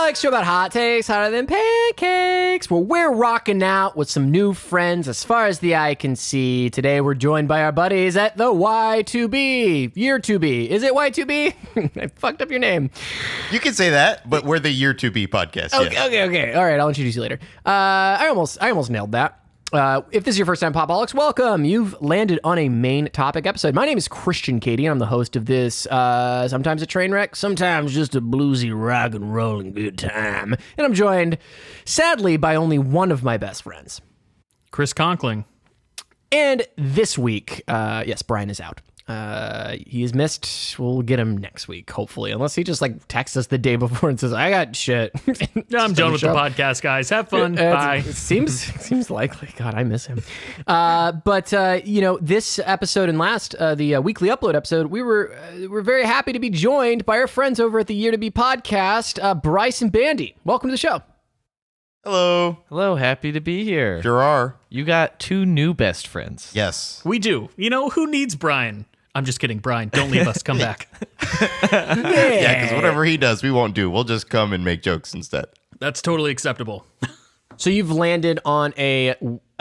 Pop-O-Holics, show about hot takes, hotter than pancakes. Well, we're rocking out with some new friends as far as the eye can see. Today, we're joined by our buddies at the Year2B. Year2B. Is it Year2B? I fucked up your name. You can say that, but we're the Year2B Podcast. Okay, yes. okay. All right, I'll introduce you later. I almost nailed that. If this is your first time Pop-O-Holics, welcome. You've landed on a main topic episode. My name is Christian Katie, and I'm the host of this, sometimes a train wreck, sometimes just a bluesy rock and rolling good time. And I'm joined, sadly, by only one of my best friends. Chris Conkling. And this week, yes, Brian is out. He is missed. We'll get him next week, hopefully, unless he just texts us the day before and says, "I got shit." I'm done with the podcast, guys. Have fun. Bye. It seems likely. God, I miss him. But this episode and last, the weekly upload episode, we're very happy to be joined by our friends over at the Year2B Podcast, Bryce and Bandy. Welcome to the show. Hello, happy to be here. Sure are. You got two new best friends. Yes. We do. Who needs Brian? I'm just kidding, Brian. Don't leave us. Come back. Yeah, because whatever he does, we won't do. We'll just come and make jokes instead. That's totally acceptable. So you've landed on a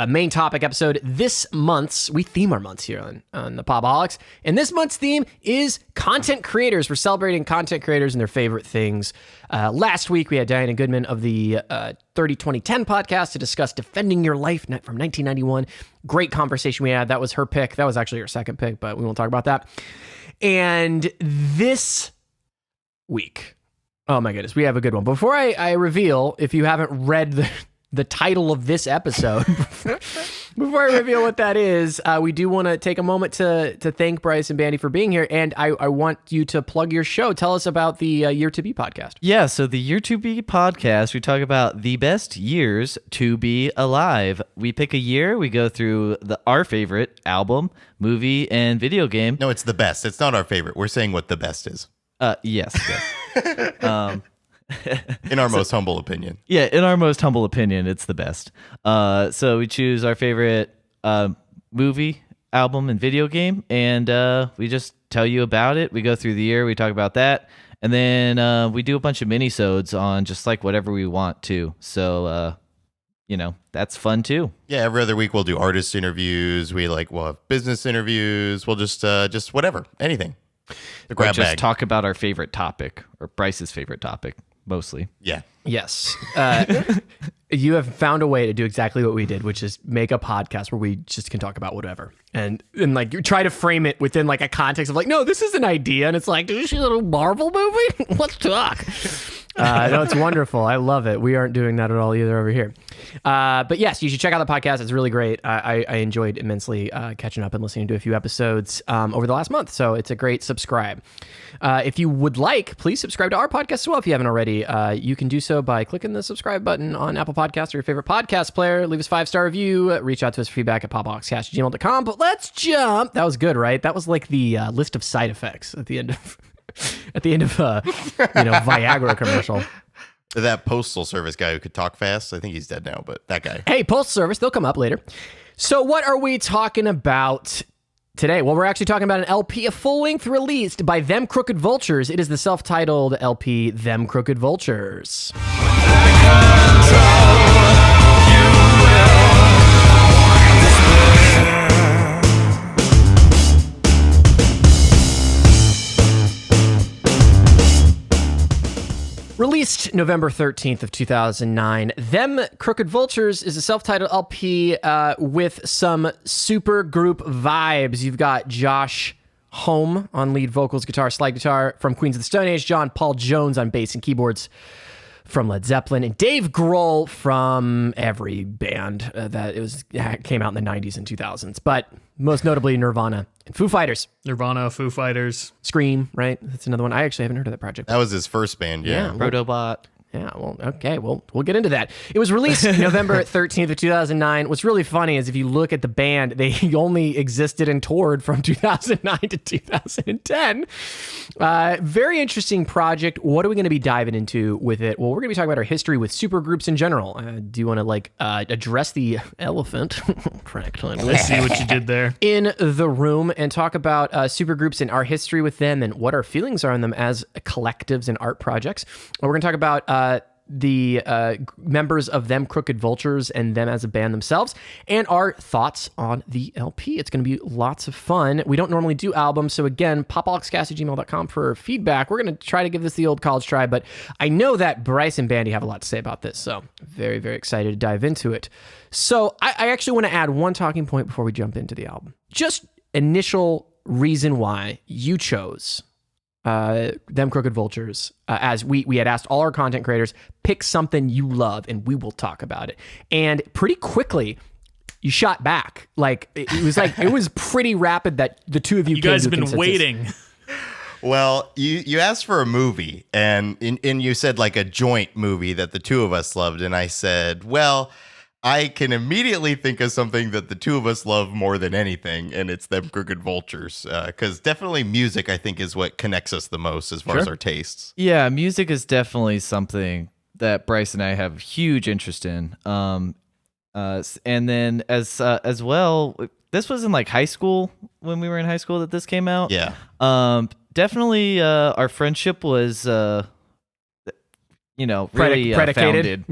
main topic episode. This month's, we theme our months here on the Pop-O-Holics, and this month's theme is content creators. We're celebrating content creators and their favorite things. Last week, we had Diana Goodman of the 30-20-10 podcast to discuss Defending Your Life from 1991. Great conversation we had. That was her pick. That was actually her second pick, but we won't talk about that. And this week, oh my goodness, we have a good one. Before I reveal, if you haven't read the title of this episode, before I reveal what that is, we do want to take a moment to thank Bryce and Bandy for being here, and I want you to plug your show. Tell us about the Year2B Podcast. Yeah, so the Year2B Podcast, we talk about the best years to be alive. We pick a year, we go through our favorite album, movie, and video game. No, it's the best. It's not our favorite. We're saying what the best is. Yes. In our most humble opinion. Yeah, in our most humble opinion, it's the best. So we choose our favorite movie, album, and video game, and we just tell you about it. We go through the year, we talk about that, and then we do a bunch of mini-sodes on just whatever we want to. So, that's fun too. Yeah, every other week we'll do artist interviews. We'll have business interviews. We'll just whatever, anything. The grab just bag. Talk about our favorite topic, or Bryce's favorite topic. Mostly. Yeah. Yes. You have found a way to do exactly what we did, which is make a podcast where we just can talk about whatever. And you try to frame it within a context of no, this is an idea. And it's did you see a little Marvel movie? Let's talk. No, it's wonderful. I love it. We aren't doing that at all either over here. But yes, you should check out the podcast. It's really great. I enjoyed immensely catching up and listening to a few episodes over the last month. So it's a great subscribe. If you would like, please subscribe to our podcast as well. If you haven't already, you can do so by clicking the subscribe button on Apple Podcasts or your favorite podcast player. Leave us a 5-star review. Reach out to us for feedback at popaholicscast@gmail.com. But let's jump. That was good, right? That was the list of side effects at the end of Viagra commercial. That postal service guy who could talk fast. I think he's dead now, but that guy. Hey, postal service, they'll come up later. So what are we talking about today? Well, we're actually talking about an LP, a full-length released by Them Crooked Vultures. It is the self-titled LP, Them Crooked Vultures. Released November 13th of 2009, Them Crooked Vultures is a self-titled LP with some supergroup vibes. You've got Josh Homme on lead vocals, guitar, slide guitar from Queens of the Stone Age, John Paul Jones on bass and keyboards from Led Zeppelin, and Dave Grohl from every band that came out in the 90s and 2000s, but most notably Nirvana and Foo Fighters. Nirvana, Foo Fighters. Scream, right? That's another one. I actually haven't heard of that project. That was his first band, yeah. Protobot. Yeah, well, okay, we'll get into that. It was released November 13th of 2009. What's really funny is if you look at the band, they only existed and toured from 2009 to 2010. Very interesting project. What are we going to be diving into with it? Well, we're going to be talking about our history with supergroups in general. Do you want to address the elephant? I see what you did there. In the room, and talk about supergroups and our history with them and what our feelings are on them as collectives and art projects. We're going to talk about the members of Them Crooked Vultures and them as a band themselves, and our thoughts on the LP. It's going to be lots of fun. We don't normally do albums, so again, popaholicscast@gmail.com for feedback. We're going to try to give this the old college try, but I know that Bryce and Bandy have a lot to say about this, so very, very excited to dive into it. So I actually want to add one talking point before we jump into the album. Just initial reason why you chose Them Crooked Vultures, as we had asked all our content creators, pick something you love and we will talk about it. And pretty quickly, you shot back. Like it was pretty rapid that the two of you. You guys have been waiting. Well, you asked for a movie, and you said like a joint movie that the two of us loved, and I said, well, I can immediately think of something that the two of us love more than anything, and it's Them Crooked Vultures. Because definitely music, I think, is what connects us the most as far as our tastes. Yeah, music is definitely something that Bryce and I have huge interest in. And then as well, this was in like high school, when we were in high school that this came out. Yeah. Definitely our friendship was really predicated,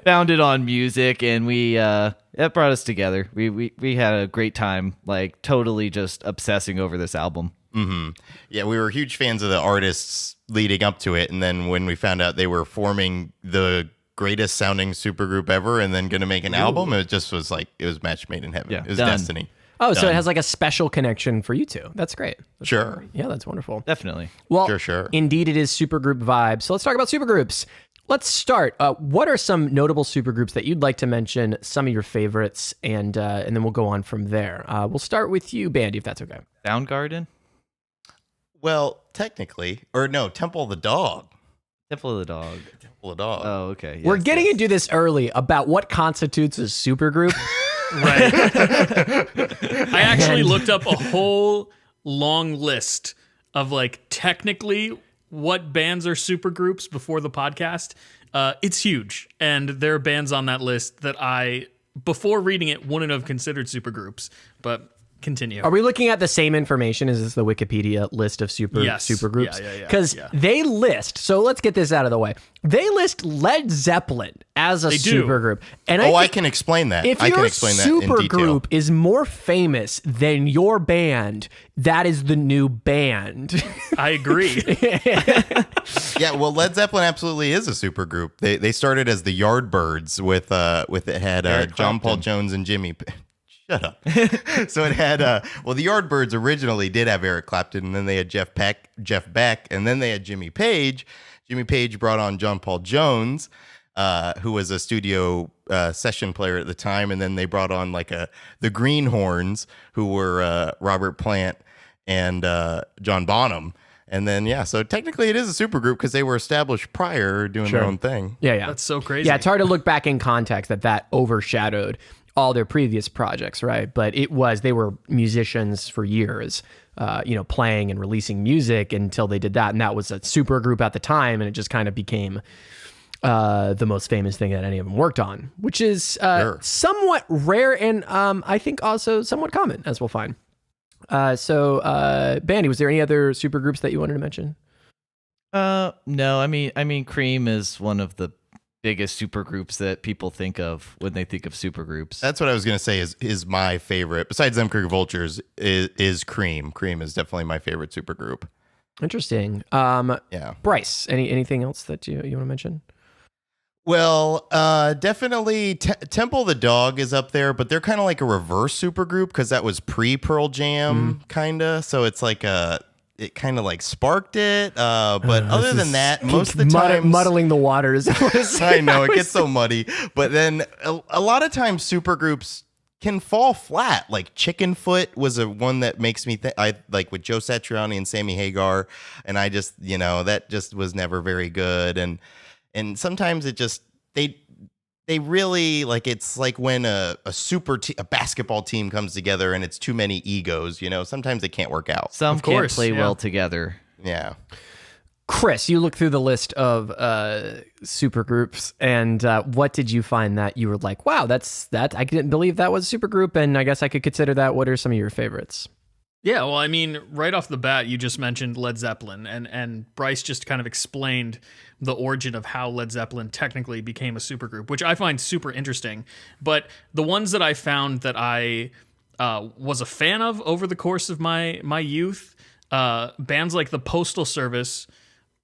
founded on music, and that brought us together. We had a great time, like totally just obsessing over this album. Mm-hmm. Yeah, we were huge fans of the artists leading up to it, and then when we found out they were forming the greatest sounding supergroup ever, and then going to make an album, it just was like it was match made in heaven. Yeah, it was done. destiny. Oh, so it has like a special connection for you two. That's great. Sure. Yeah, that's wonderful. Definitely. Well, Sure. Indeed, it is supergroup vibes. So let's talk about supergroups. Let's start. What are some notable supergroups that you'd like to mention? Some of your favorites, and then we'll go on from there. We'll start with you, Bandy, if that's okay. Soundgarden? Well, technically, or no, Temple of the Dog. Temple of the Dog. Temple of the Dog. Oh, okay. We're Yes, getting yes. into this early about what constitutes a supergroup. Right. I actually looked up a whole long list of like technically what bands are supergroups before the podcast. It's huge. And there are bands on that list that I, before reading it, wouldn't have considered supergroups. But continue. Are we looking at the same information? Is this the Wikipedia list of supergroups? Yeah. Because they list, so let's get this out of the way. They list Led Zeppelin as a do. supergroup. And I think can explain that. if I your can explain that in detail. supergroup is more famous than your band, that is the new band. I agree. Yeah, well, Led Zeppelin absolutely is a supergroup. They started as the Yardbirds with it had John Paul Jones and Jimmy. Shut up. So it had the Yardbirds originally did have Eric Clapton, and then they had Jeff Beck, and then they had Jimmy Page. Jimmy Page brought on John Paul Jones, who was a studio session player at the time, and then they brought on like the Greenhorns, who were Robert Plant and John Bonham. And then, so technically it is a supergroup because they were established prior doing their own thing. Yeah. That's so crazy. Yeah, it's hard to look back in context that overshadowed all their previous projects, right? But they were musicians for years, playing and releasing music until they did that. And that was a super group at the time. And it just kind of became the most famous thing that any of them worked on, which is somewhat rare and I think also somewhat common, as we'll find. So Bandy, was there any other super groups that you wanted to mention? No, I mean Cream is one of the biggest super groups that people think of when they think of super groups. That's what I was going to say is my favorite. Besides Them Crooked Vultures is Cream. Cream is definitely my favorite super group. Interesting. Yeah. Bryce, anything else that you want to mention? Well, definitely Temple the Dog is up there, but they're kind of like a reverse super group because that was pre-Pearl Jam, kind of. So it's like it kind of like sparked it. But other than that, most of the time... Muddling the waters. I know, it gets so muddy. But then a lot of times supergroups can fall flat. Like Chickenfoot was one that makes me think, I like with Joe Satriani and Sammy Hagar. And I just, that just was never very good. And sometimes it just, they really like, it's like when a basketball team comes together and it's too many egos, sometimes it can't work out. Some can't play well together. Yeah. Chris, you look through the list of super groups, and what did you find that you were like, wow, that's I didn't believe that was a super group, and I guess I could consider that. What are some of your favorites? Yeah, well, I mean, right off the bat, you just mentioned Led Zeppelin, and Bryce just kind of explained the origin of how Led Zeppelin technically became a supergroup, which I find super interesting. But the ones that I found that I was a fan of over the course of my youth, bands like the Postal Service,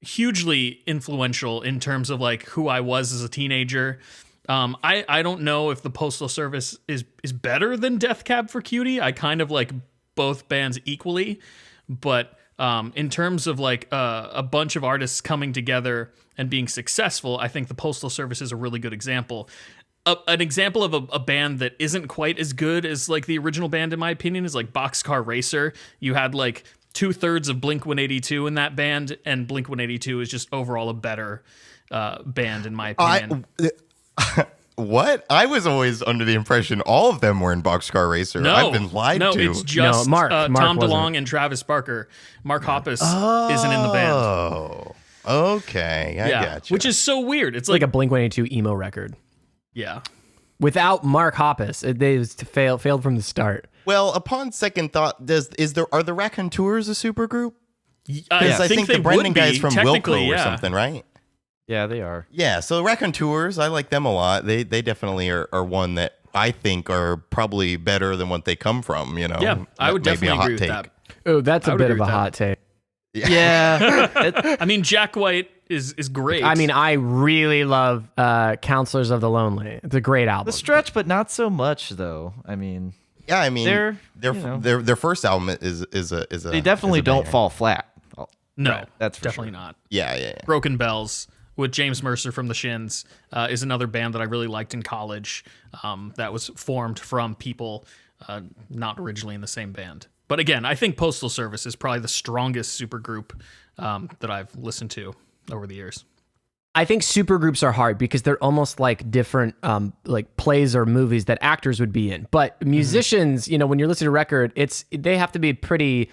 hugely influential in terms of like who I was as a teenager. I don't know if the Postal Service is better than Death Cab for Cutie. I kind of like both bands equally, but in terms of like a bunch of artists coming together and being successful, I think the Postal Service is a really good example. An example of a band that isn't quite as good as like the original band, in my opinion, is like Boxcar Racer. You had like 2/3 of Blink-182 in that band, and Blink-182 is just overall a better band, in my opinion. What? I was always under the impression all of them were in Boxcar Racer. No, I've been lied to. No, it's just Mark Tom wasn't. DeLonge and Travis Barker. Mark Hoppus isn't in the band. Oh, okay. I gotcha. Which is so weird. It's Like a Blink-182 emo record. yeah. Without Mark Hoppus, failed from the start. Well, upon second thought, are the Raconteurs a supergroup? Because I think the they Brendan would be, guys from technically, Wilco or yeah. something, right? Yeah, they are. Yeah, so Raconteurs, I like them a lot. They definitely are one that I think are probably better than what they come from, you know? Yeah, I would That may be a definitely hot agree with take. that. Oh, that's I a would bit agree of a with that. hot take. Yeah. I mean, Jack White is great. I mean, I really love Counselors of the Lonely. It's a great album. The stretch, but not so much though. I mean, Yeah, I mean, They're, their first album is a they definitely is a don't banger. fall flat. no, Right, that's for definitely sure. not. Yeah. Broken Bells with James Mercer from the Shins is another band that I really liked in college. That was formed from people not originally in the same band. But again, I think Postal Service is probably the strongest supergroup that I've listened to over the years. I think supergroups are hard because they're almost like different like plays or movies that actors would be in. But musicians, you know, when you're listening to a record, they have to be pretty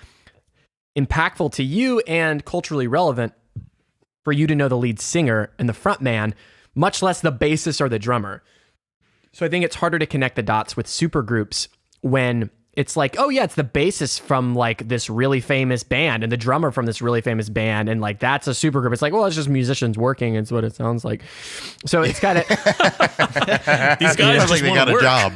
impactful to you and culturally relevant for you to know the lead singer and the front man, much less the bassist or the drummer. So I think it's harder to connect the dots with supergroups when it's like, oh yeah, it's the bassist from like this really famous band and the drummer from this really famous band, and like that's a supergroup. It's like, well, it's just musicians working. It's what it sounds like. So it's kind of These guys Sounds just like they want got to a work. job.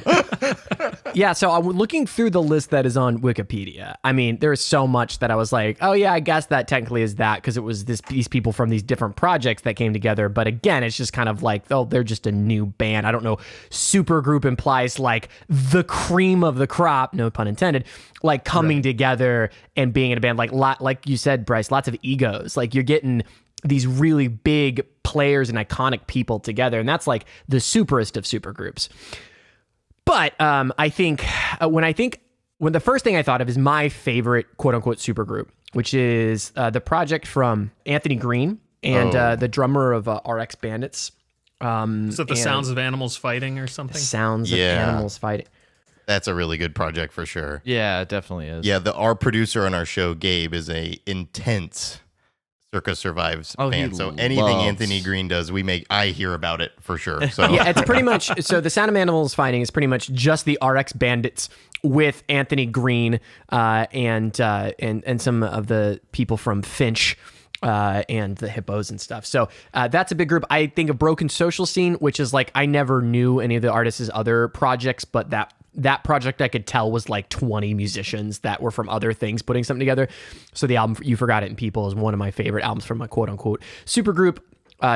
yeah. So I'm looking through the list that is on Wikipedia. I mean, there is so much that I was like, oh yeah, I guess that technically is that because it was these people from these different projects that came together. But again, it's just kind of like, oh, they're just a new band. I don't know. Supergroup implies like the cream of the crop, no pun intended, like coming together and being in a band. Like you said, Bryce, lots of egos. Like you're getting these really big players and iconic people together, and that's like the superest of supergroups. But I think when the first thing I thought of is my favorite quote unquote supergroup, which is the project from Anthony Green and the drummer of RX Bandits. Is that the Sounds of Animals Fighting or something? Sounds of Yeah. Animals Fighting. That's a really good project for sure. Yeah, it definitely is. Yeah, our producer on our show, Gabe, is a intense Circa Survives Oh, he fan. So anything loves- Anthony Green does, I hear about it for sure. So Yeah, it's pretty much so. The Sound of Animals Fighting is pretty much just the RX Bandits with Anthony Green and some of the people from Finch. And the Hippos and stuff. So that's a big group. I think of Broken Social Scene, which is like, I never knew any of the artists' other projects, but that project I could tell was like 20 musicians that were from other things putting something together. So the album You Forgot It in People is one of my favorite albums from a quote unquote supergroup.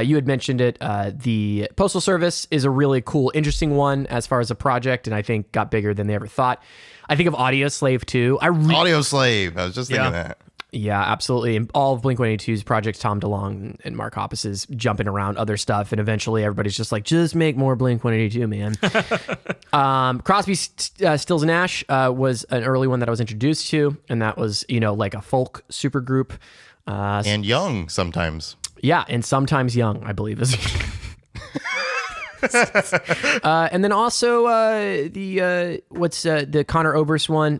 You had mentioned it. The Postal Service is a really cool, interesting one as far as a project, and I think got bigger than they ever thought. I think of Audio Slave too. Audio Slave. I was just thinking that. Yeah, absolutely. And all of Blink-182's projects, Tom DeLonge and Mark Hoppus is jumping around other stuff, and eventually everybody's just like, just make more Blink-182, man. Crosby, Stills, and Nash was an early one that I was introduced to, and that was, like a folk supergroup. And Young sometimes. Yeah, and sometimes Young, I believe is. And then also the Connor Oberst one,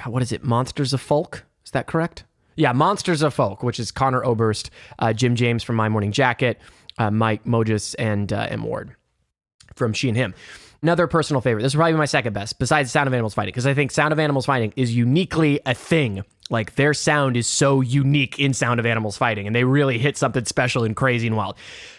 what is it, Monsters of Folk? Is that correct? Yeah, Monsters of Folk, which is Connor Oberst, Jim James from My Morning Jacket, Mike Mojus, and M. Ward from She and Him. Another personal favorite. This is probably my second best, besides Sound of Animals Fighting, because I think Sound of Animals Fighting is uniquely a thing. Like, their sound is so unique in Sound of Animals Fighting, and they really hit something special and crazy and wild.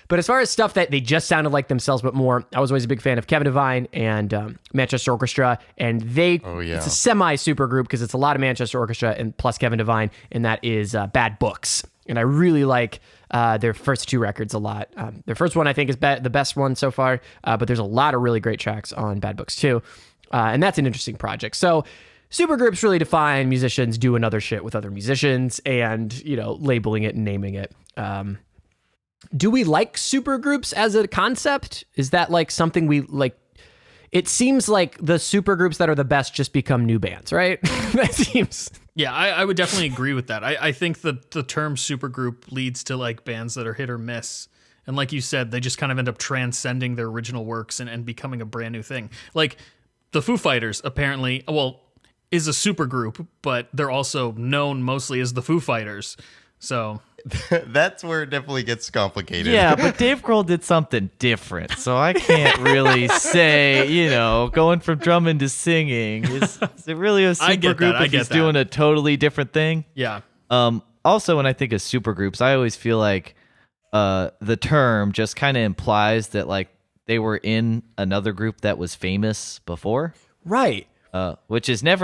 But as far as stuff that they just sounded like themselves but more, I was always a big fan of Kevin Devine and Manchester Orchestra, and it's a semi-super group because it's a lot of Manchester Orchestra and plus Kevin Devine, and that is Bad Books. And I really like their first two records a lot. Their first one, I think, is the best one so far, but there's a lot of really great tracks on Bad Books too. And that's an interesting project. So supergroups really define musicians doing other shit with other musicians and, labeling it and naming it. Do we like supergroups as a concept? Is that like something we like? It seems like the supergroups that are the best just become new bands, right? That seems... Yeah, I would definitely agree with that. I think that the term supergroup leads to like bands that are hit or miss. And like you said, they just kind of end up transcending their original works and becoming a brand new thing. Like the Foo Fighters apparently, is a supergroup, but they're also known mostly as the Foo Fighters. So... That's where it definitely gets complicated. Yeah, but Dave Grohl did something different, so I can't really say, going from drumming to singing. Is it really a supergroup if he's doing a totally different thing? Yeah. Also, when I think of supergroups, I always feel like the term just kind of implies that like they were in another group that was famous before. Right. Which is not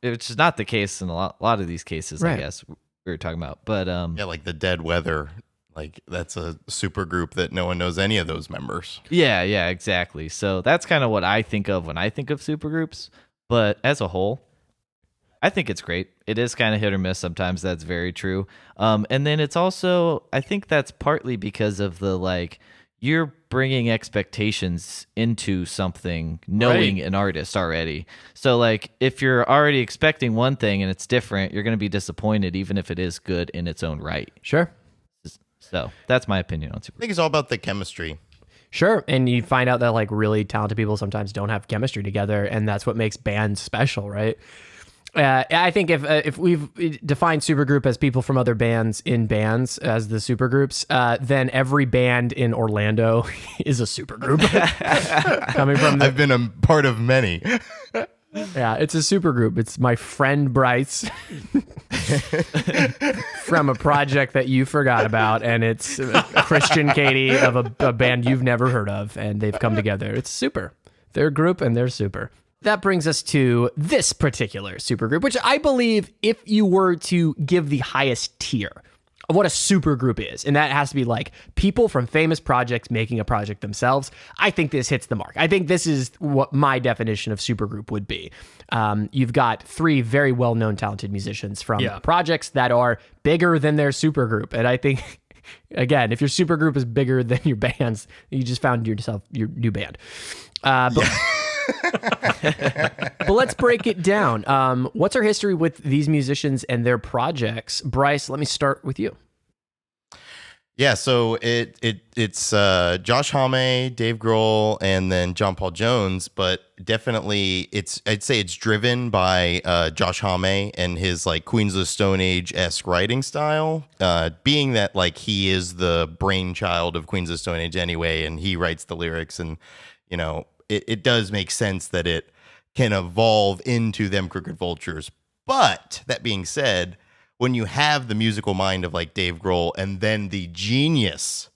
the case in a lot of these cases, right. I guess. We were talking about, but like the Dead Weather, like that's a super group that no one knows any of those members. Yeah, exactly. So that's kind of what I think of when I think of supergroups. But as a whole, I think it's great. It is kind of hit or miss sometimes. That's very true. And then it's also, I think that's partly because of the like you're bringing expectations into something knowing an artist already. So like if you're already expecting one thing and it's different, you're going to be disappointed even if it is good in its own right. Sure. So that's my opinion on super. I think it's all about the chemistry. Sure. And you find out that like really talented people sometimes don't have chemistry together, and that's what makes bands special, right? I think if we've defined supergroup as people from other bands in bands as the supergroups, then every band in Orlando is a supergroup. Coming from I've been a part of many. Yeah, it's a supergroup. It's my friend Bryce from a project that you forgot about, and it's Christian Katie of a band you've never heard of, and they've come together. It's super. They're a group, and they're super. That brings us to this particular supergroup, which I believe if you were to give the highest tier of what a supergroup is, and that has to be like people from famous projects making a project themselves, I think this hits the mark. I think this is what my definition of supergroup would be. You've got three very well-known talented musicians from projects that are bigger than their supergroup, and I think... Again, if your supergroup is bigger than your bands, you just found yourself your new band. But let's break it down. What's our history with these musicians and their projects? Bryce, let me start with you. Yeah, so it's Josh Homme, Dave Grohl, and then John Paul Jones, but definitely I'd say it's driven by Josh Homme and his like Queens of the Stone Age-esque writing style, being that like he is the brainchild of Queens of the Stone Age anyway, and he writes the lyrics, and it does make sense that it can evolve into Them Crooked Vultures. But that being said, when you have the musical mind of like Dave Grohl and then the genius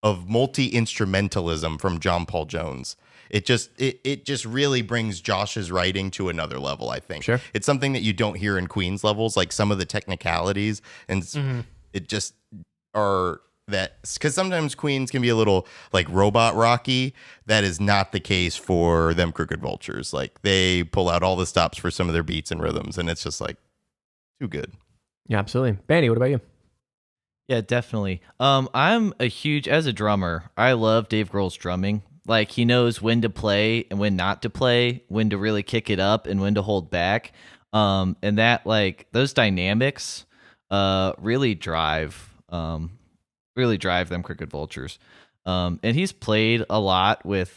of multi-instrumentalism from John Paul Jones, it just really brings Josh's writing to another level, I think. Sure. It's something that you don't hear in Queen's levels, like some of the technicalities, and it just are that, because sometimes Queens can be a little like robot rocky. That is not the case for Them Crooked Vultures. Like they pull out all the stops for some of their beats and rhythms, and it's just like too good. Yeah, absolutely. Bandy, what about you? Yeah, definitely. As a drummer, I love Dave Grohl's drumming. Like he knows when to play and when not to play, when to really kick it up and when to hold back. And that like those dynamics really drive Them Crooked Vultures. And he's played a lot with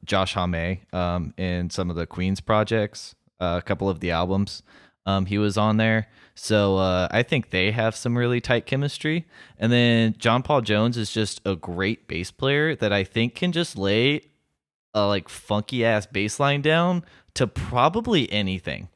Josh Homme in some of the Queen's projects, a couple of the albums he was on there. So I think they have some really tight chemistry. And then John Paul Jones is just a great bass player that I think can just lay a like funky ass bass line down to probably anything.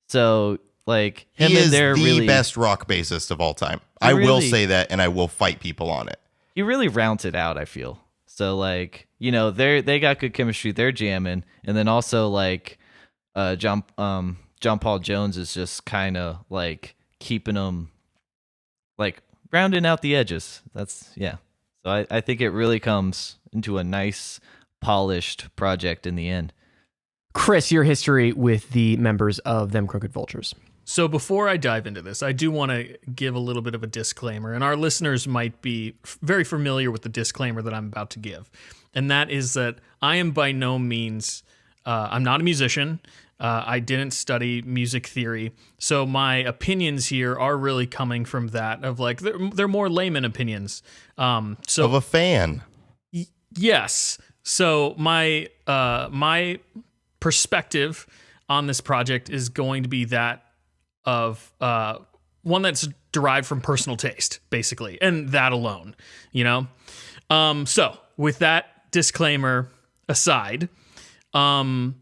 So like him he and is they're the really best rock bassist of all time. I will say that, and I will fight people on it. He really rounds it out, I feel. So like, you know, they got good chemistry, they're jamming, and then also like John Paul Jones is just kind of like keeping them like rounding out the edges. That's yeah. So I think it really comes into a nice polished project in the end. Chris, your history with the members of Them Crooked Vultures. So before I dive into this, I do want to give a little bit of a disclaimer, and our listeners might be very familiar with the disclaimer that I'm about to give. And that is that I am by no means, I'm not a musician. I didn't study music theory. So my opinions here are really coming from that of like, they're more layman opinions. So Of a fan. Yes. So my perspective on this project is going to be that of one that's derived from personal taste, basically, and that alone, you know? So with that disclaimer aside, I'm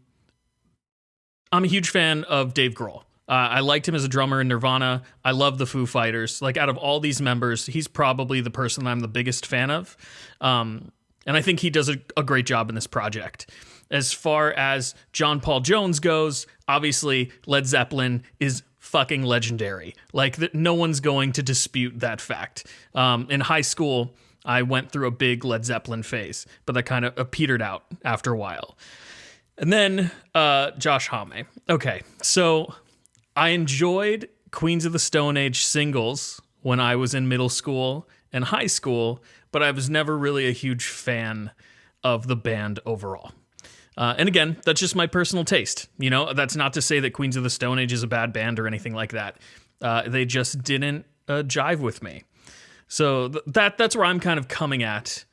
a huge fan of Dave Grohl. I liked him as a drummer in Nirvana. I love the Foo Fighters. Like, out of all these members, he's probably the person I'm the biggest fan of. And I think he does a great job in this project. As far as John Paul Jones goes, obviously Led Zeppelin is fucking legendary. Like, no one's going to dispute that fact. In high school, I went through a big Led Zeppelin phase, but that kind of petered out after a while. And then Josh Homme. Okay, so I enjoyed Queens of the Stone Age singles when I was in middle school and high school, but I was never really a huge fan of the band overall. And again, that's just my personal taste. You know, that's not to say that Queens of the Stone Age is a bad band or anything like that. They just didn't jive with me. So that's where I'm kind of coming at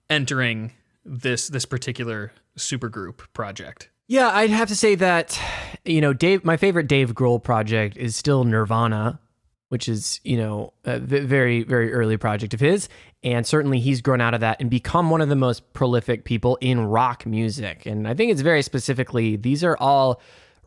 entering this particular supergroup project. Yeah, I'd have to say that, you know, my favorite Dave Grohl project is still Nirvana, which is, you know, a very, very early project of his. And certainly he's grown out of that and become one of the most prolific people in rock music. And I think it's very specifically, these are all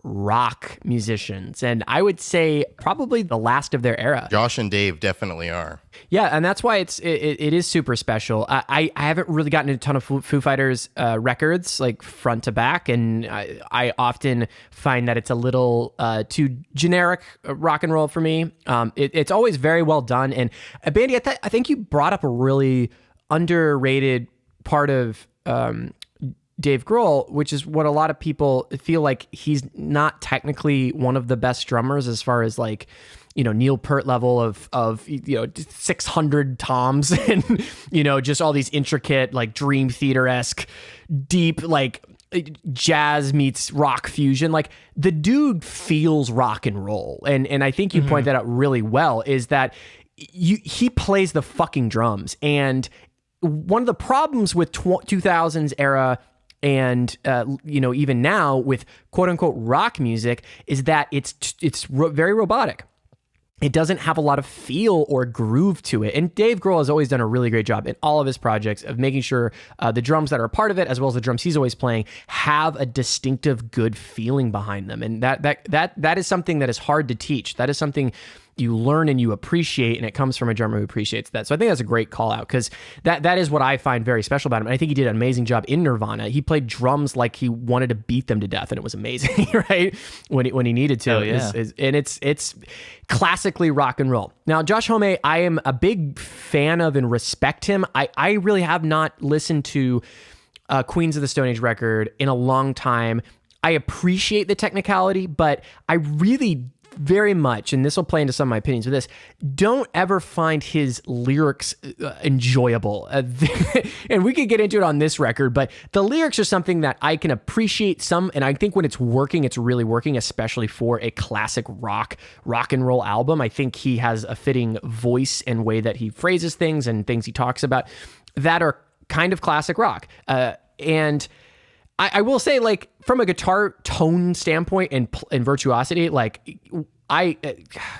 rock musicians. And I would say probably the last of their era. Josh and Dave definitely are. Yeah, and that's why it is super special. I haven't really gotten a ton of Foo Fighters records, like front to back, and I often find that it's a little too generic rock and roll for me. It's always very well done. And Bandy, I think you brought up a really underrated part of Dave Grohl, which is what a lot of people feel like he's not technically one of the best drummers as far as like, you know, Neil Peart level of you know, 600 toms and, you know, just all these intricate, like Dream Theater-esque, deep, like jazz meets rock fusion. Like, the dude feels rock and roll. And I think you point that out really well, is that he plays the fucking drums. And one of the problems with 2000s era and, you know, even now with quote unquote rock music is that it's very robotic. It doesn't have a lot of feel or groove to it. And Dave Grohl has always done a really great job in all of his projects of making sure the drums that are a part of it, as well as the drums he's always playing, have a distinctive, good feeling behind them. And that is something that is hard to teach. That is something you learn and you appreciate, and it comes from a drummer who appreciates that. So I think that's a great call out, because that is what I find very special about him. And I think he did an amazing job in Nirvana. He played drums like he wanted to beat them to death, and it was amazing, right? When he needed to. Oh, yeah. And it's classically rock and roll. Now, Josh Homme, I am a big fan of and respect him. I really have not listened to Queens of the Stone Age record in a long time. I appreciate the technicality, but I really very much, and this will play into some of my opinions with this, don't ever find his lyrics enjoyable. And we could get into it on this record, but the lyrics are something that I can appreciate some, and I think when it's working, it's really working, especially for a classic rock and roll album. I think he has a fitting voice and way that he phrases things and things he talks about that are kind of classic rock. And I will say, like, from a guitar tone standpoint and virtuosity, like,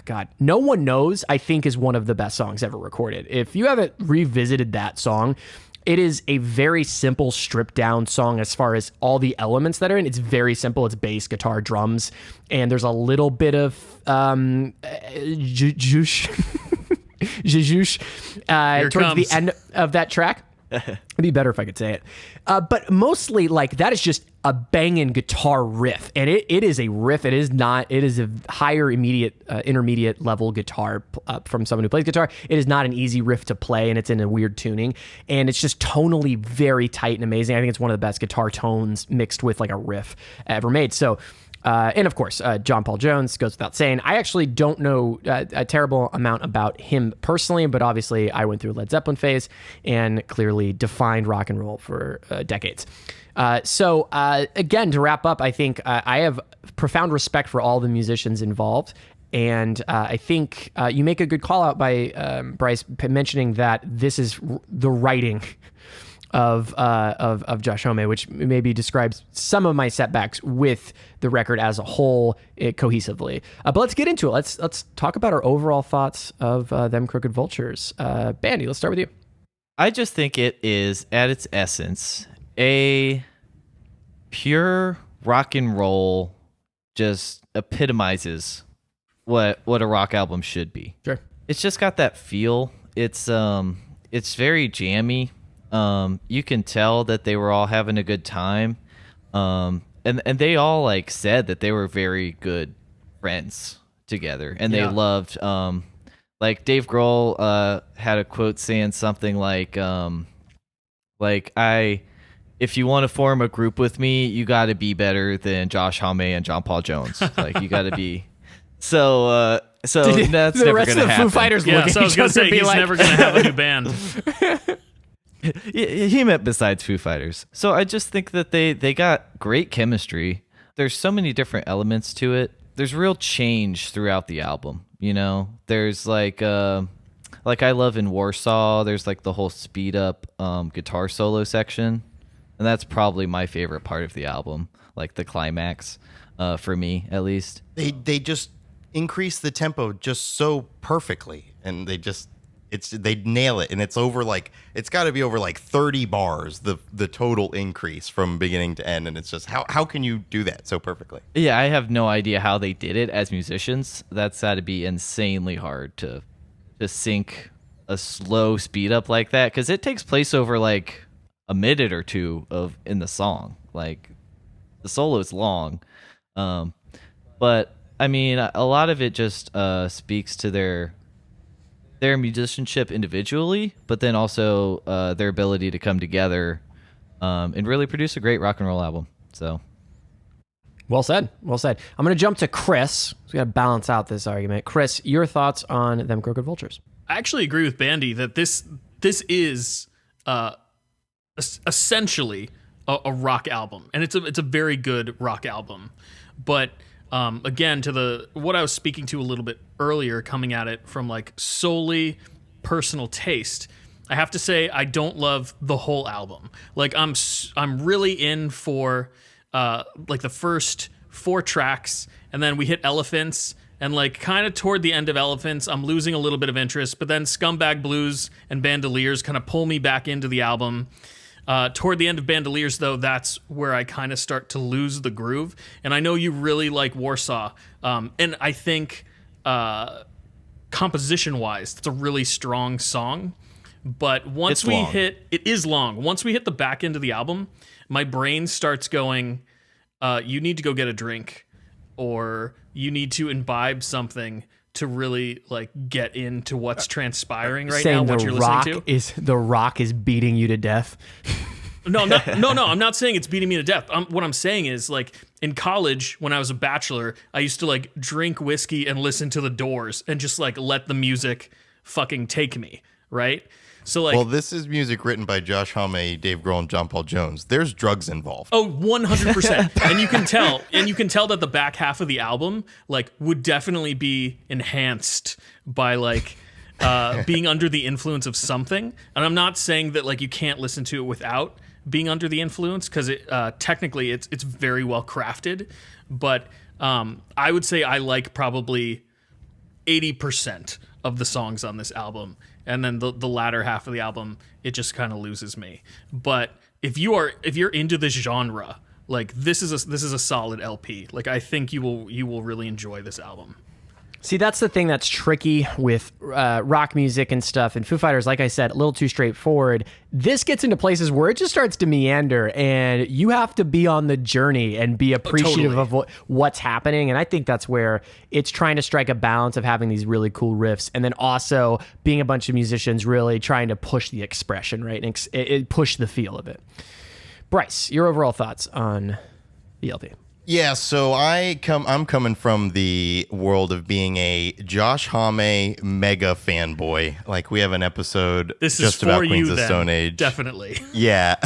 God, No One Knows, I think, is one of the best songs ever recorded. If you haven't revisited that song, It is a very simple, stripped down song as far as all the elements that are in. It's very simple. It's bass, guitar, drums, and there's a little bit of zhuzh towards the end of that track. It'd be better if I could say it. But mostly, like, that is just a banging guitar riff. And it is a riff. It is a higher intermediate level guitar from someone who plays guitar. It is not an easy riff to play, and it's in a weird tuning. And it's just tonally very tight and amazing. I think it's one of the best guitar tones mixed with, like, a riff ever made. So, and of course, John Paul Jones goes without saying. I actually don't know a terrible amount about him personally, but obviously I went through a Led Zeppelin phase and clearly defined rock and roll for decades. So again, to wrap up, I think I have profound respect for all the musicians involved. And I think you make a good call out by Bryce mentioning that this is the writing of Josh Homme, which maybe describes some of my setbacks with the record as a whole cohesively. But let's get into it. Let's talk about our overall thoughts of Them Crooked Vultures. Bandy, let's start with you. I just think it is, at its essence, a pure rock and roll, just epitomizes what a rock album should be. Sure. It's just got that feel. It's very jammy. You can tell that they were all having a good time. And they all like said that they were very good friends together, and they loved, like Dave Grohl, had a quote saying something like, if you want to form a group with me, you got to be better than Josh Homme and John Paul Jones. Like, you got to be. So that's the never going to happen. The rest of the Foo Fighters look So at I was each going other to say, and be he's like, never going to have a new band. He meant besides Foo Fighters. So I just think that they got great chemistry. There's so many different elements to it. There's real change throughout the album. You know, there's like I love in Warsaw, there's like the whole speed up guitar solo section. And that's probably my favorite part of the album, like the climax, for me at least. They just increase the tempo just so perfectly, and they nail it, and it's got to be over like 30 bars, the total increase from beginning to end, and it's just how can you do that so perfectly? Yeah, I have no idea how they did it as musicians. That's got to be insanely hard to sync a slow speed up like that, because it takes place over like a minute or two in the song. Like, the solo is long, but I mean, a lot of it just speaks to their musicianship individually, but then also their ability to come together and really produce a great rock and roll album. So, well said. I'm going to jump to Chris. We got to balance out this argument. Chris, your thoughts on Them Crooked Vultures? I actually agree with Bandy that this is essentially a rock album, and it's a very good rock album. But again, to what I was speaking to a little bit earlier, coming at it from like solely personal taste, I have to say I don't love the whole album. Like, I'm really in for like the first 4 tracks, and then we hit Elephants, and like kind of toward the end of Elephants, I'm losing a little bit of interest. But then Scumbag Blues and Bandoliers kind of pull me back into the album. Toward the end of Bandoliers, though, that's where I kind of start to lose the groove. And I know you really like Warsaw. And I think composition-wise, it's a really strong song. But once it is long. Once we hit the back end of the album, my brain starts going, you need to go get a drink, or you need to imbibe something to really like get into what's transpiring right now, what you're listening to. The Rock is beating you to death. No, I'm not saying it's beating me to death. What I'm saying is, like, in college, when I was a bachelor, I used to like drink whiskey and listen to The Doors and just like let the music fucking take me, right? So like, well, this is music written by Josh Homme, Dave Grohl, and John Paul Jones. There's drugs involved. Oh, 100%. And you can tell that the back half of the album like would definitely be enhanced by like being under the influence of something. And I'm not saying that like you can't listen to it without being under the influence, because it technically it's very well crafted. But I would say I like probably 80% of the songs on this album. and then the latter half of the album, it just kind of loses me. But if you're into this genre, like this is a solid LP. Like I think you will really enjoy this album. See, that's the thing that's tricky with rock music and stuff. And Foo Fighters, like I said, a little too straightforward. This gets into places where it just starts to meander, and you have to be on the journey and be appreciative of what's happening. And I think that's where it's trying to strike a balance of having these really cool riffs, and then also being a bunch of musicians really trying to push the expression, right? And push the feel of it. Bryce, your overall thoughts on the LP? Yeah, so I'm coming from the world of being a Josh Homme mega fanboy. Like we have an episode this just is about for Queens you, of then. Stone Age. Definitely. Yeah.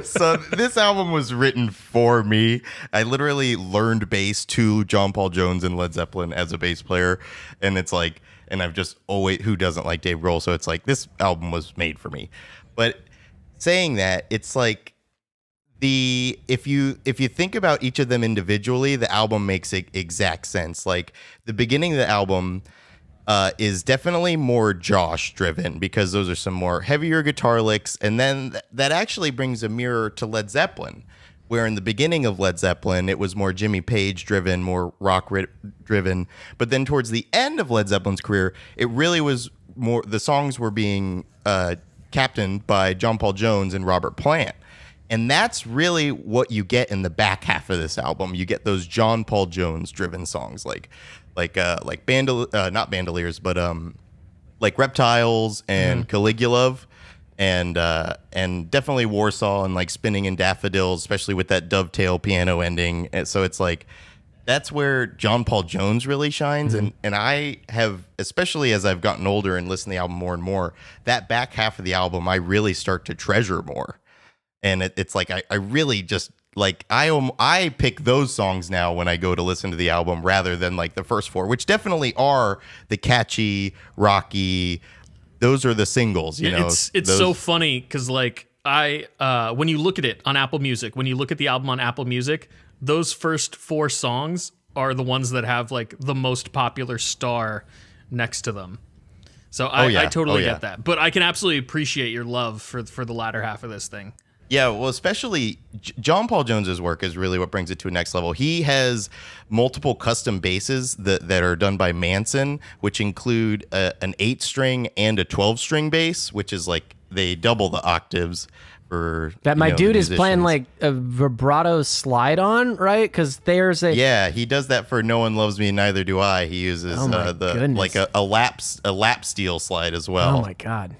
So this album was written for me. I literally learned bass to John Paul Jones and Led Zeppelin as a bass player, and it's like, and I've just always, who doesn't like Dave Grohl? So it's like this album was made for me. But saying that, it's like, if you think about each of them individually, the album makes exact sense. Like the beginning of the album is definitely more Josh driven because those are some more heavier guitar licks, and then that actually brings a mirror to Led Zeppelin, where in the beginning of Led Zeppelin it was more Jimmy Page driven, more rock driven, but then towards the end of Led Zeppelin's career, it really was more, the songs were being captained by John Paul Jones and Robert Plant. And that's really what you get in the back half of this album. You get those John Paul Jones driven songs like not Bandoliers, but like Reptiles and Caligula, and definitely Warsaw and like Spinning in Daffodils, especially with that dovetail piano ending. And so it's like that's where John Paul Jones really shines. And I have, especially as I've gotten older and listened to the album more and more, that back half of the album I really start to treasure more. And it's like I really just like I pick those songs now when I go to listen to the album rather than like the first four, which definitely are the catchy, rocky. Those are the singles, you know. It's so funny because like when you look at it on Apple Music, when you look at the album on Apple Music, those first four songs are the ones that have like the most popular star next to them. So I totally get that, but I can absolutely appreciate your love for the latter half of this thing. Yeah, well, especially John Paul Jones's work is really what brings it to a next level. He has multiple custom basses that are done by Manson, which include an 8-string and a 12-string bass, which is like they double the octaves for that. My dude is playing like a vibrato slide on, right? Because there's a he does that for No One Loves Me, Neither Do I. He uses like a lap steel slide as well. Oh my god.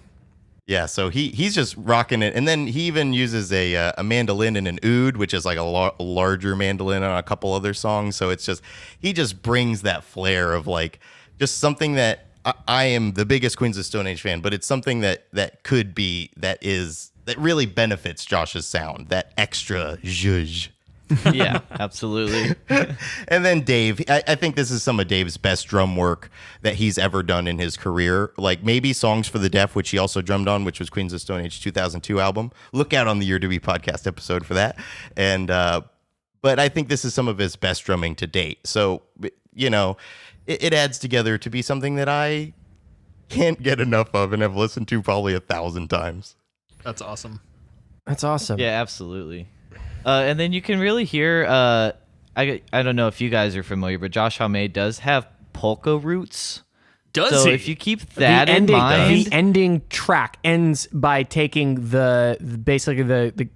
Yeah, so he's just rocking it, and then he even uses a mandolin and an oud, which is like a larger mandolin on a couple other songs. So it's just he just brings that flair of like just something that I am the biggest Queens of Stone Age fan, but it's something that really benefits Josh's sound, that extra zhuzh. Yeah, absolutely. And then Dave, I think this is some of Dave's best drum work that he's ever done in his career. Like maybe Songs for the Deaf, which he also drummed on, which was Queens of Stone Age 2002 album. Look out on the Year2B Podcast episode for that. And but I think this is some of his best drumming to date. So, you know, it adds together to be something that I can't get enough of and have listened to probably 1,000 times. That's awesome. That's awesome. Yeah, absolutely. And then you can really hear, I don't know if you guys are familiar, but Josh Homme does have polka roots. Does so he? if you keep that in mind, the ending track ends by taking basically the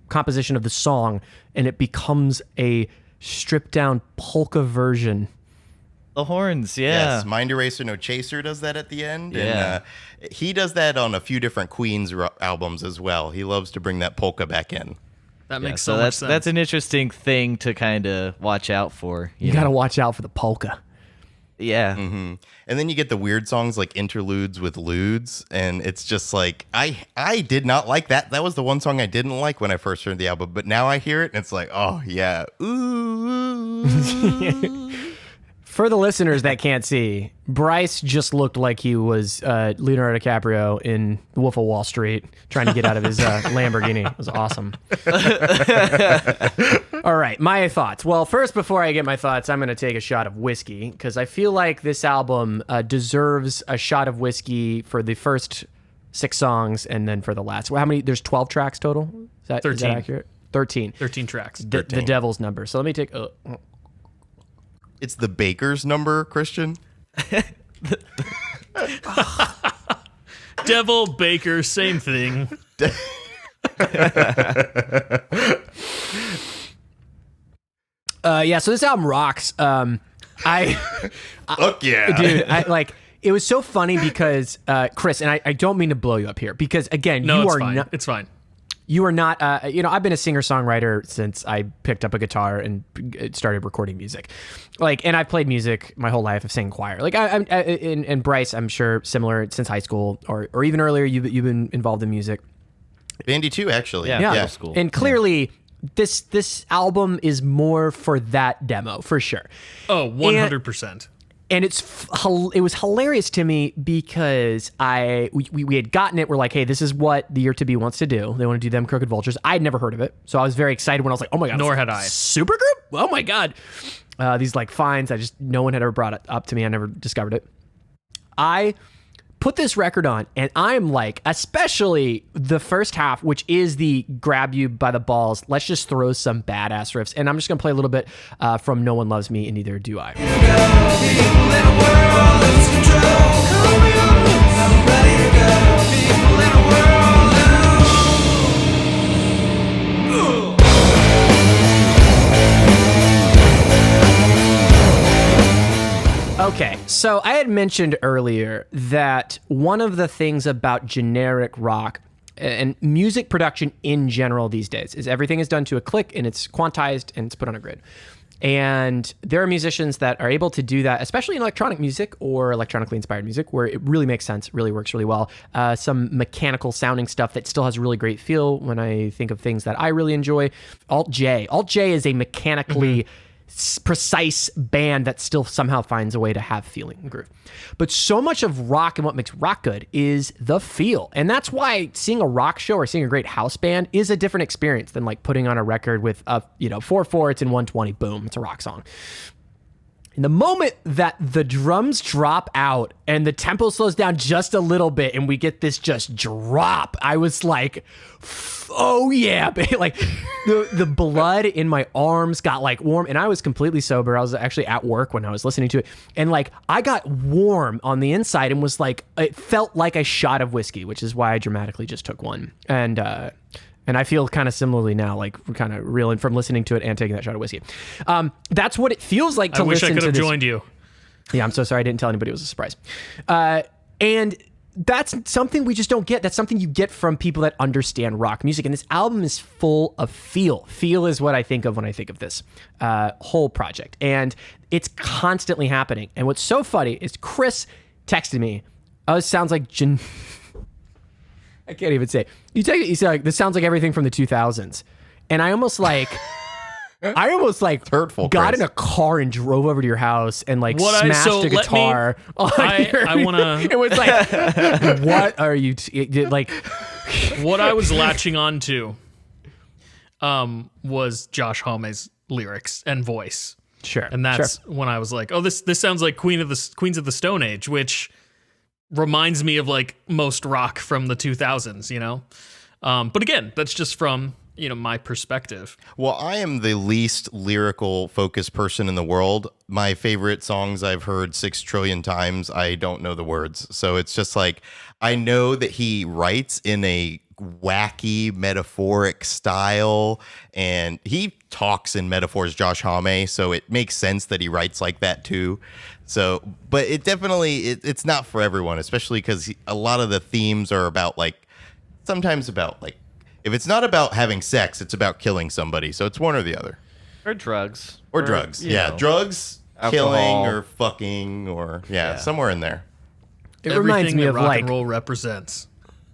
composition of the song, and it becomes a stripped down polka version. the horns, yeah. Yes, Mind Eraser No Chaser does that at the end. Yeah. And he does that on a few different Queens albums as well. He loves to bring that polka back in. That makes so so much sense. That's an interesting thing to kind of watch out for. You got to watch out for the polka. Yeah. Mm-hmm. And then you get the weird songs like Interludes with Ludes, and it's just like I did not like that. That was the one song I didn't like when I first heard the album, but now I hear it and it's like, oh yeah, ooh. For the listeners that can't see, Bryce just looked like he was Leonardo DiCaprio in The Wolf of Wall Street trying to get out of his Lamborghini. It was awesome. All right, my thoughts. Well, first, before I get my thoughts, I'm going to take a shot of whiskey because I feel like this album deserves a shot of whiskey for the first 6 songs and then for the last. Well, how many? There's 12 tracks total? Is that 13. Is that accurate? 13. 13 tracks. The devil's number. So let me take... It's the baker's number, Christian. Devil, baker, same thing. Yeah, so this album rocks. Look, yeah. Dude, it was so funny because, Chris, and I don't mean to blow you up here, because again, No, you it's are fine. not... It's fine. You are not, I've been a singer-songwriter since I picked up a guitar and started recording music. And I've played music my whole life. I've sang choir. And Bryce, I'm sure similar since high school or even earlier, you've been involved in music. Bandy too, actually. Yeah. Middle school. And clearly, this album is more for that demo, for sure. Oh, 100%. And it was hilarious to me because we had gotten it. We're like, hey, this is what the Year2B wants to do. They want to do Them Crooked Vultures. I'd never heard of it, so I was very excited when I was like, oh my god, Nor had I. Supergroup? Oh my god, these finds. No one had ever brought it up to me. I never discovered it. I put this record on, and I'm like, especially the first half, which is the grab you by the balls. Let's just throw some badass riffs, and I'm just gonna play a little bit from No One Loves Me, and Neither Do I. Okay, so I had mentioned earlier that one of the things about generic rock and music production in general these days is everything is done to a click and it's quantized and it's put on a grid. And there are musicians that are able to do that, especially in electronic music or electronically inspired music, where it really makes sense, really works really well. Some mechanical sounding stuff that still has a really great feel. When I think of things that I really enjoy, Alt J is a mechanically precise band that still somehow finds a way to have feeling and groove. But so much of rock and what makes rock good is the feel. And that's why seeing a rock show or seeing a great house band is a different experience than putting on a record with 4/4 and 120, boom, it's a rock song. In the moment that the drums drop out and the tempo slows down just a little bit and we get this just drop, I was like, oh yeah, the blood in my arms got warm, and I was completely sober. I was actually at work when I was listening to it, and I got warm on the inside and was it felt like a shot of whiskey, which is why I dramatically just took one. And I feel kind of similarly now, kind of reeling from listening to it and taking that shot of whiskey. That's what it feels like to listen to this. I wish I could have joined you. Yeah, I'm so sorry I didn't tell anybody. It was a surprise. And that's something we just don't get. That's something you get from people that understand rock music. And this album is full of feel. Feel is what I think of when I think of this whole project. And it's constantly happening. And what's so funny is Chris texted me, oh, it sounds like... I can't even say. You say this sounds like everything from the 2000s. And I almost hurtful, got Chris. in a car and drove over to your house and smashed a guitar. I want to. It was like, what are you what I was latching on to was Josh Homme's lyrics and voice. Sure. And that's when I was like, oh, this sounds like Queens of the Stone Age, which reminds me of most rock from the 2000s, but again, that's just from my perspective. Well, I am the least lyrical focused person in the world. My favorite songs I've heard 6 trillion times, I don't know the words, so it's just I know that he writes in a wacky metaphoric style, and he talks in metaphors, Josh Homme, so it makes sense that he writes like that too. So, but it definitely, it's not for everyone, especially because a lot of the themes are about sometimes about if it's not about having sex, it's about killing somebody. So it's one or the other. Or drugs. Or drugs. Yeah. Drugs, alcohol. Killing, or fucking, or somewhere in there. It reminds me that of rock and roll represents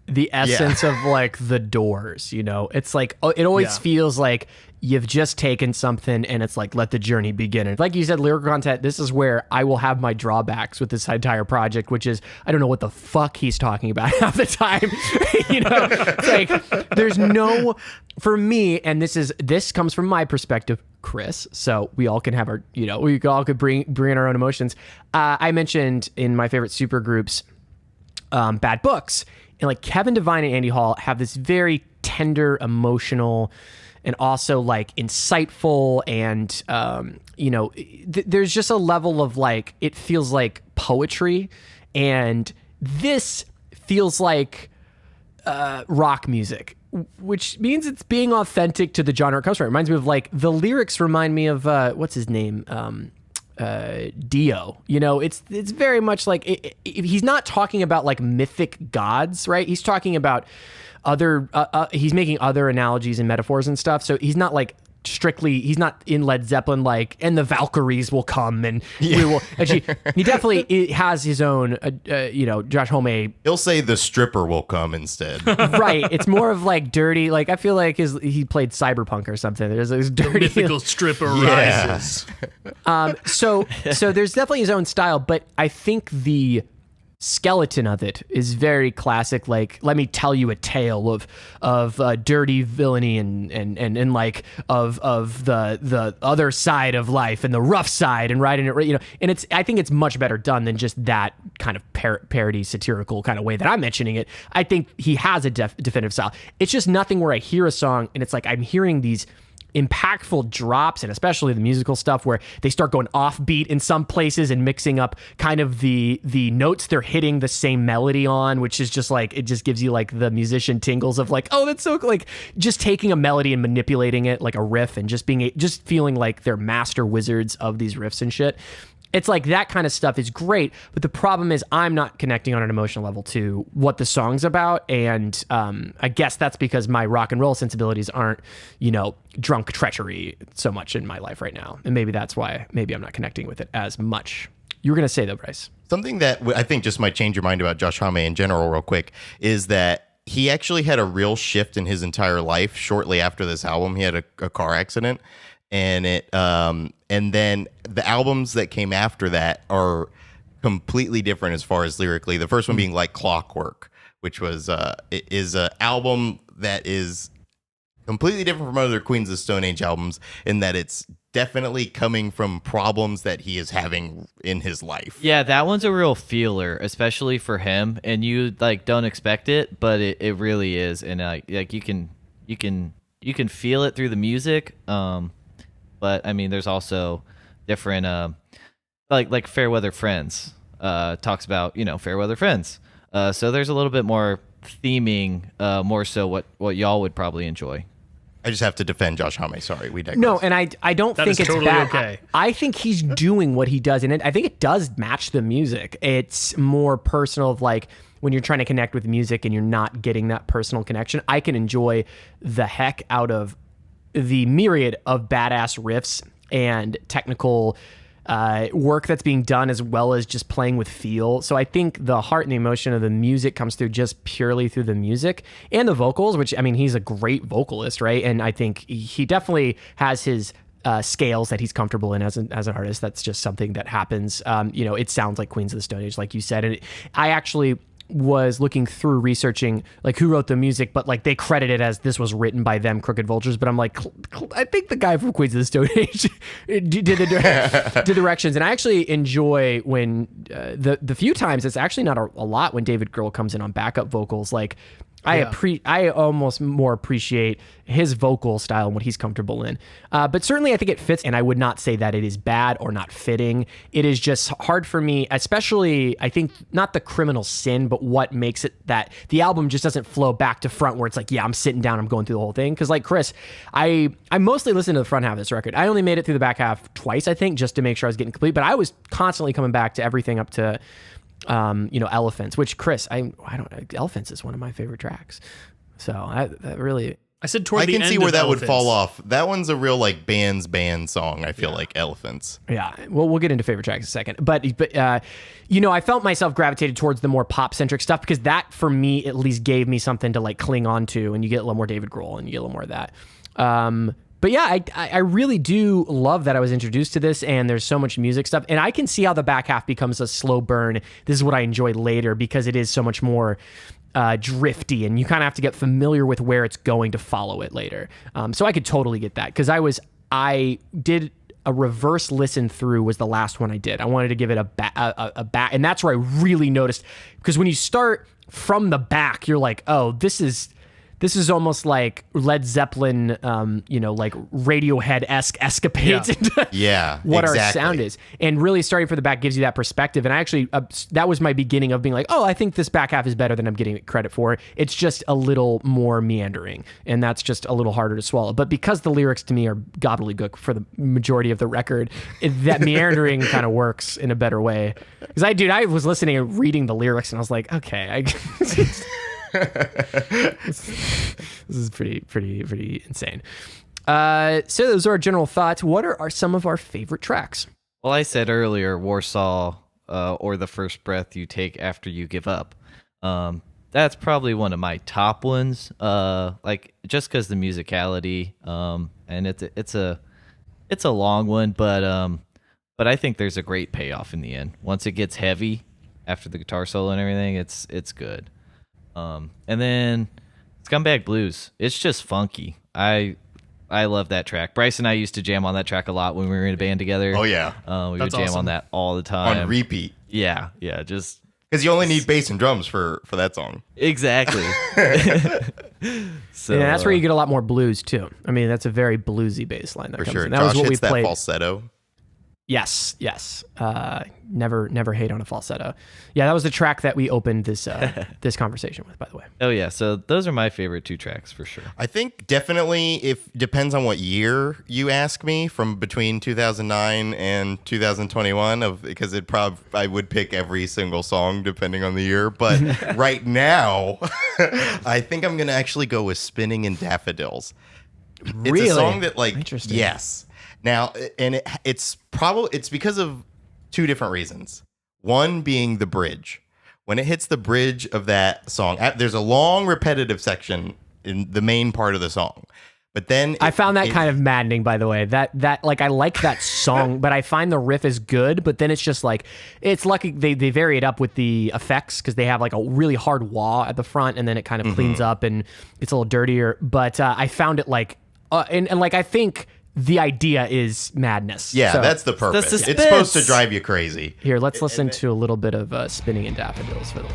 the essence of the Doors, It's it always feels like you've just taken something and it's like, let the journey begin. And like you said, lyrical content, this is where I will have my drawbacks with this entire project, which is I don't know what the fuck he's talking about half the time. It's like there's no, for me, and this comes from my perspective, Chris, so we all can have our, we all could bring in our own emotions. I mentioned in my favorite supergroups, Bad Books, and like Kevin Devine and Andy Hall have this very tender, emotional, and also like insightful, and there's just a level of like, it feels like poetry, and this feels like rock music, which means it's being authentic to the genre it comes from. It reminds me of like, the lyrics remind me of what's his name, Dio. It's very much like he's not talking about like mythic gods, right? He's talking about other he's making other analogies and metaphors and stuff, so he's not like strictly, he's not in Led Zeppelin like, and the Valkyries will come and we will actually, he definitely has his own Josh Homme, he'll say the stripper will come instead. Right, it's more of like dirty, like I feel like he played Cyberpunk or something. There's this dirty, the mythical stripper rises. So there's definitely his own style, but I think the skeleton of it is very classic, like, let me tell you a tale of dirty villainy and like of the other side of life and the rough side and riding it, and I think it's much better done than just that kind of parody satirical kind of way that I'm mentioning it. I think he has a definitive style. It's just nothing where I hear a song and it's like I'm hearing these impactful drops, and especially the musical stuff where they start going offbeat in some places and mixing up kind of the notes they're hitting the same melody on, which is just like, it just gives you like the musician tingles of like, oh, that's so like just taking a melody and manipulating it like a riff and just feeling like they're master wizards of these riffs and shit. It's like that kind of stuff is great, but the problem is I'm not connecting on an emotional level to what the song's about, and I guess that's because my rock and roll sensibilities aren't, drunk treachery so much in my life right now, and maybe that's why maybe I'm not connecting with it as much. You were going to say though, Bryce? Something that I think just might change your mind about Josh Homme in general real quick is that he actually had a real shift in his entire life shortly after this album. He had a car accident. And and then the albums that came after that are completely different as far as lyrically. The first one being like Clockwork, which was is an album that is completely different from other Queens of the Stone Age albums in that it's definitely coming from problems that he is having in his life. Yeah, that one's a real feeler, especially for him, and you like don't expect it, but it really is, and like you can feel it through the music. But I mean, there's also different, like Fairweather Friends talks about, Fairweather Friends. So there's a little bit more theming, more so what y'all would probably enjoy. I just have to defend Josh Homme. Sorry, we digress. No, and I don't think it's totally bad. okay. I think he's doing what he does, and I think it does match the music. It's more personal, of like when you're trying to connect with music and you're not getting that personal connection. I can enjoy the heck out of the myriad of badass riffs and technical work that's being done, as well as just playing with feel. So I think the heart and the emotion of the music comes through just purely through the music and the vocals, which, I mean, he's a great vocalist, right? And I think he definitely has his scales that he's comfortable in as an artist. That's just something that happens. It sounds like Queens of the Stone Age, like you said. And I actually was looking through researching like who wrote the music, but like they credit it as this was written by Them Crooked Vultures, but I'm like, I think the guy from Queens of the Stone Age did the directions. And I actually enjoy when the few times, it's actually not a lot, when David Grohl comes in on backup vocals. Like I almost more appreciate his vocal style and what he's comfortable in. But certainly I think it fits, and I would not say that it is bad or not fitting. It is just hard for me, especially, I think, not the criminal sin, but what makes it that the album just doesn't flow back to front where it's like, yeah, I'm sitting down, I'm going through the whole thing. Because like Chris, I mostly listened to the front half of this record. I only made it through the back half twice, I think, just to make sure I was getting complete. But I was constantly coming back to everything up to Elephants, which Chris, I don't know, Elephants is one of my favorite tracks. So that really, I said toward the end. I can see where that Elephants would fall off. That one's a real like band song. I feel like Elephants. Yeah, well, we'll get into favorite tracks in a second. But I felt myself gravitated towards the more pop centric stuff, because that for me at least gave me something to like cling on to, and you get a little more David Grohl and you get a little more of that. But yeah, I really do love that I was introduced to this, and there's so much music stuff, and I can see how the back half becomes a slow burn. This is what I enjoy later because it is so much more drifty, and you kind of have to get familiar with where it's going to follow it later. So I could totally get that because I did a reverse listen through was the last one I did. I wanted to give it a back, and that's where I really noticed, because when you start from the back, you're like, oh, this is almost like Led Zeppelin, like Radiohead-esque escapades into what our sound is. And really starting from the back gives you that perspective. And I actually, that was my beginning of being like, oh, I think this back half is better than I'm getting credit for. It's just a little more meandering, and that's just a little harder to swallow. But because the lyrics to me are gobbledygook for the majority of the record, that meandering kind of works in a better way. Because I was listening and reading the lyrics, and I was like, okay, this is pretty insane. So those are our general thoughts. What are some of our favorite tracks? Well, I said earlier, Warsaw, or The First Breath You Take After You Give Up. That's probably one of my top ones. Like just because the musicality, and it's a long one, but I think there's a great payoff in the end. Once it gets heavy after the guitar solo and everything, it's good. And then Scumbag Blues. It's just funky. I love that track. Bryce and I used to jam on that track a lot when we were in a band together. Oh yeah, we would jam on that all the time on repeat. Yeah, just because you only need bass and drums for that song. Exactly. So yeah, that's where you get a lot more blues too. I mean, that's a very bluesy bass line. For sure. That Josh was what hits we played. That falsetto. Yes. Never hate on a falsetto. Yeah, that was the track that we opened this this conversation with, by the way. Oh yeah, so those are my favorite two tracks for sure. I think definitely, if depends on what year you ask me, from between 2009 and 2021, because I would pick every single song depending on the year. But right now, I think I'm gonna actually go with "Spinning in Daffodils." Really? It's a song that Interesting. yes. Now, and it's because of two different reasons. One being the bridge. When it hits the bridge of that song, there's a long repetitive section in the main part of the song. But then I found that kind of maddening, by the way. That like I like that song, but I find the riff is good. But then it's just like, it's lucky they vary it up with the effects, because they have like a really hard wah at the front, and then it kind of cleans up and it's a little dirtier. But I found it like, and like I think the idea is madness. Yeah, so, that's the purpose. The it's supposed to drive you crazy. Here, let's listen to a little bit of Spinning in Daffodils for this.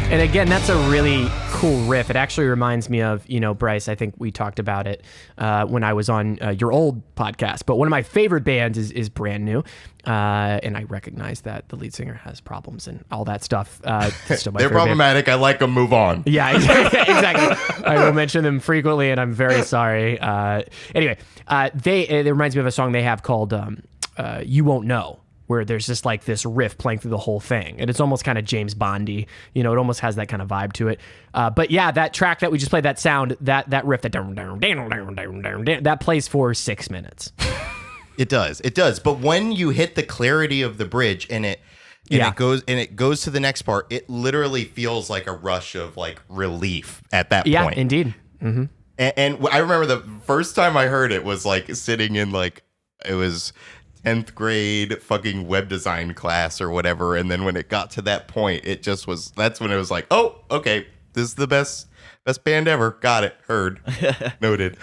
And again, that's a really cool riff. It actually reminds me of, Bryce, I think we talked about it when I was on your old podcast. But one of my favorite bands is Brand New. And I recognize that the lead singer has problems and all that stuff. It's still my They're favorite problematic. band. I like them. Move on. Yeah, exactly. I will mention them frequently, and I'm very sorry. Anyway, it reminds me of a song they have called You Won't Know, where there's just like this riff playing through the whole thing. And it's almost kind of James Bondy. It almost has that kind of vibe to it. But yeah, that track that we just played, that sound, that riff, that plays for 6 minutes. It does. But when you hit the clarity of the bridge and it goes to the next part, it literally feels like a rush of like relief at that point. Yeah, indeed. Mm-hmm. And I remember the first time I heard it was like sitting in it was 10th grade fucking web design class or whatever. And then when it got to that point, that's when it was like, oh, okay, this is the best band ever. Got it. Heard. Noted.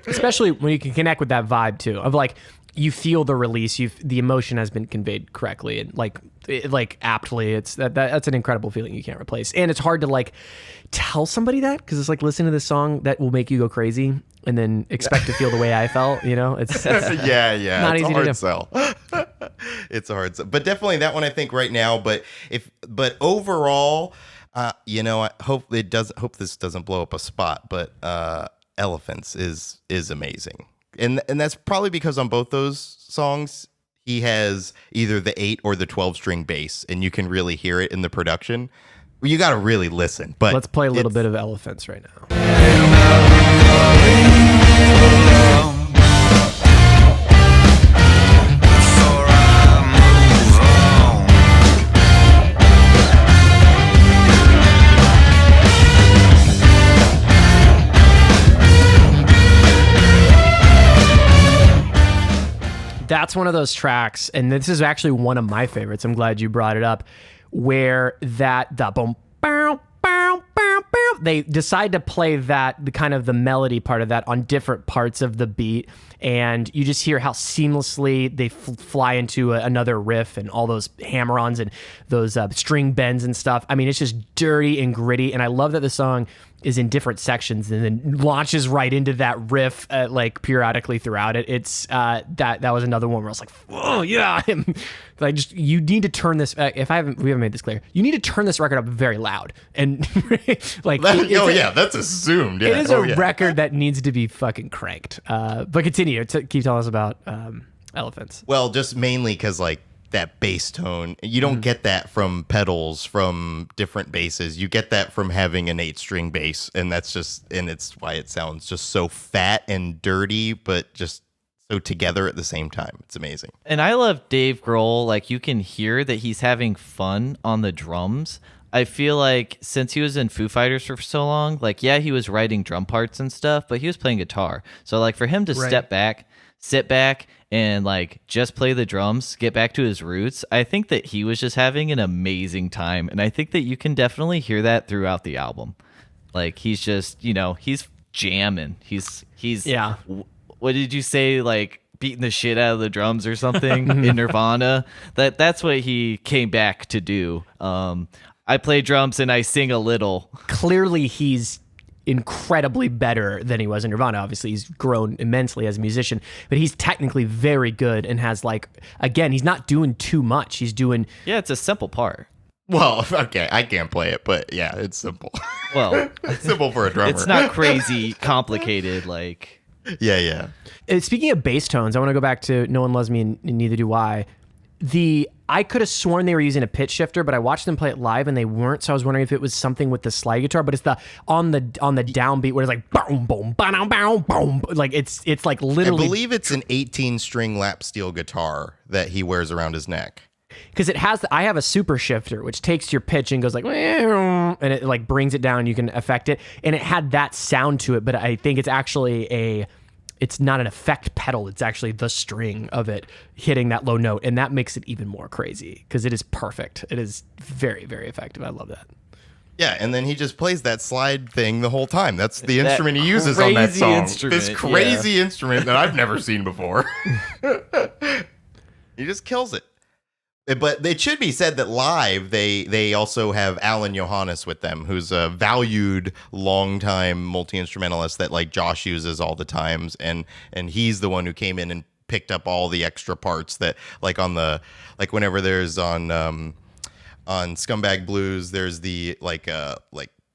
Especially when you can connect with that vibe too, of like, you feel the release, the emotion has been conveyed correctly and like aptly. It's that's an incredible feeling you can't replace. And it's hard to like tell somebody that, because it's like, listen to this song that will make you go crazy and then expect to feel the way I felt. It's yeah, not it's easy a hard to do. sell. It's a hard sell, but definitely that one I think right now. But overall, I hope this doesn't blow up a spot. But Elephants is amazing. And that's probably because on both those songs, he has either the 8 or the 12 string bass, and you can really hear it in the production. You got to really listen. But let's play a little bit of Elephants right now. that's one of those tracks, and this is actually one of my favorites. I'm glad you brought it up, where the boom, bow, bow, bow, bow, they decide to play the kind of the melody part of that on different parts of the beat, and you just hear how seamlessly they fly into another riff and all those hammer-ons and those string bends and stuff. I mean, it's just dirty and gritty, and I love that the song is in different sections and then launches right into that riff like periodically throughout it. It's that was another one where I was like, oh yeah, like just you need to turn this. We haven't made this clear. You need to turn this record up very loud and like. That's assumed. Yeah. It is a record that needs to be fucking cranked. But continue to keep telling us about Elephants. Well, just mainly because like that bass tone, you don't get that from pedals from different basses. You get that from having an 8-string bass, and it's why it sounds just so fat and dirty, but just so together at the same time. It's amazing. And I love Dave Grohl. Like, you can hear that he's having fun on the drums. I feel like since he was in Foo Fighters for so long, like, yeah, he was writing drum parts and stuff, but he was playing guitar. So like for him to step back, sit back, and like just play the drums, get back to his roots, I think that he was just having an amazing time. And I think that you can definitely hear that throughout the album. Like, he's just, he's jamming. He's Yeah. What did you say? Like beating the shit out of the drums or something in Nirvana. That's what he came back to do. I play drums and I sing a little. Clearly he's incredibly better than he was in Nirvana. Obviously, he's grown immensely as a musician, but he's technically very good and has like, again, he's not doing too much. He's doing... Yeah, it's a simple part. Well, okay, I can't play it, but yeah, it's simple. Well, it's simple for a drummer. It's not crazy complicated, like... Yeah. Speaking of bass tones, I want to go back to No One Loves Me and Neither Do I. I could have sworn they were using a pitch shifter, but I watched them play it live and they weren't. So I was wondering if it was something with the slide guitar, but it's on the downbeat where it's like boom, boom, boom, boom, boom. Like it's like literally. I believe it's an 18-string lap steel guitar that he wears around his neck. Because it has, I have a super shifter, which takes your pitch and goes like, and it like brings it down. You can affect it. And it had that sound to it, but I think it's actually it's not an effect pedal. It's actually the string of it hitting that low note. And that makes it even more crazy because it is perfect. It is very, very effective. I love that. Yeah, and then he just plays that slide thing the whole time. That's the instrument he uses on that song. This crazy instrument that I've never seen before. He just kills it. But it should be said that live, they also have Alan Johannes with them, who's a valued longtime multi-instrumentalist that like Josh uses all the times, and he's the one who came in and picked up all the extra parts that like whenever there's on Scumbag Blues, there's the like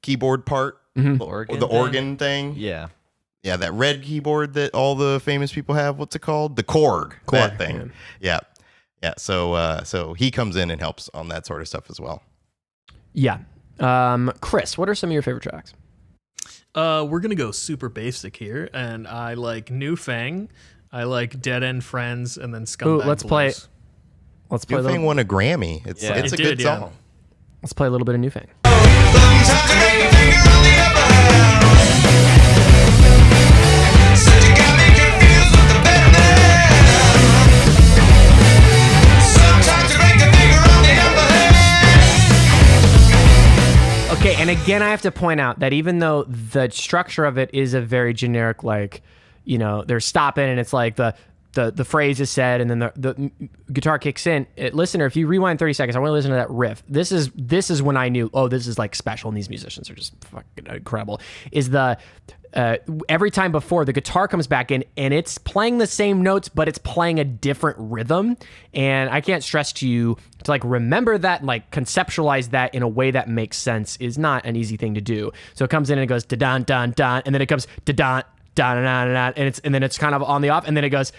keyboard part, the organ thing. Yeah. Yeah, that red keyboard that all the famous people have. What's it called? The Korg. That thing. Yeah. Yeah, so he comes in and helps on that sort of stuff as well. Yeah. Chris, what are some of your favorite tracks? We're going to go super basic here, and I like New Fang, I like Dead End Friends, and then Scumbag Let's Blues. play New Fang won a Grammy. It's a good song. Let's play a little bit of New Fang. Okay, and again, I have to point out that even though the structure of it is a very generic, like, they're stopping and it's like the phrase is said and then the guitar kicks in. Listener, if you rewind 30 seconds, I want to listen to that riff. This is when I knew, this is like special and these musicians are just fucking incredible. Is every time before the guitar comes back in and it's playing the same notes, but it's playing a different rhythm. And I can't stress to you to like remember that and like conceptualize that in a way that makes sense is not an easy thing to do. So it comes in and it goes da-dan, dan, dan, and then it comes da-dan, dan, dan, dan, and then it's kind of on the off, and then it goes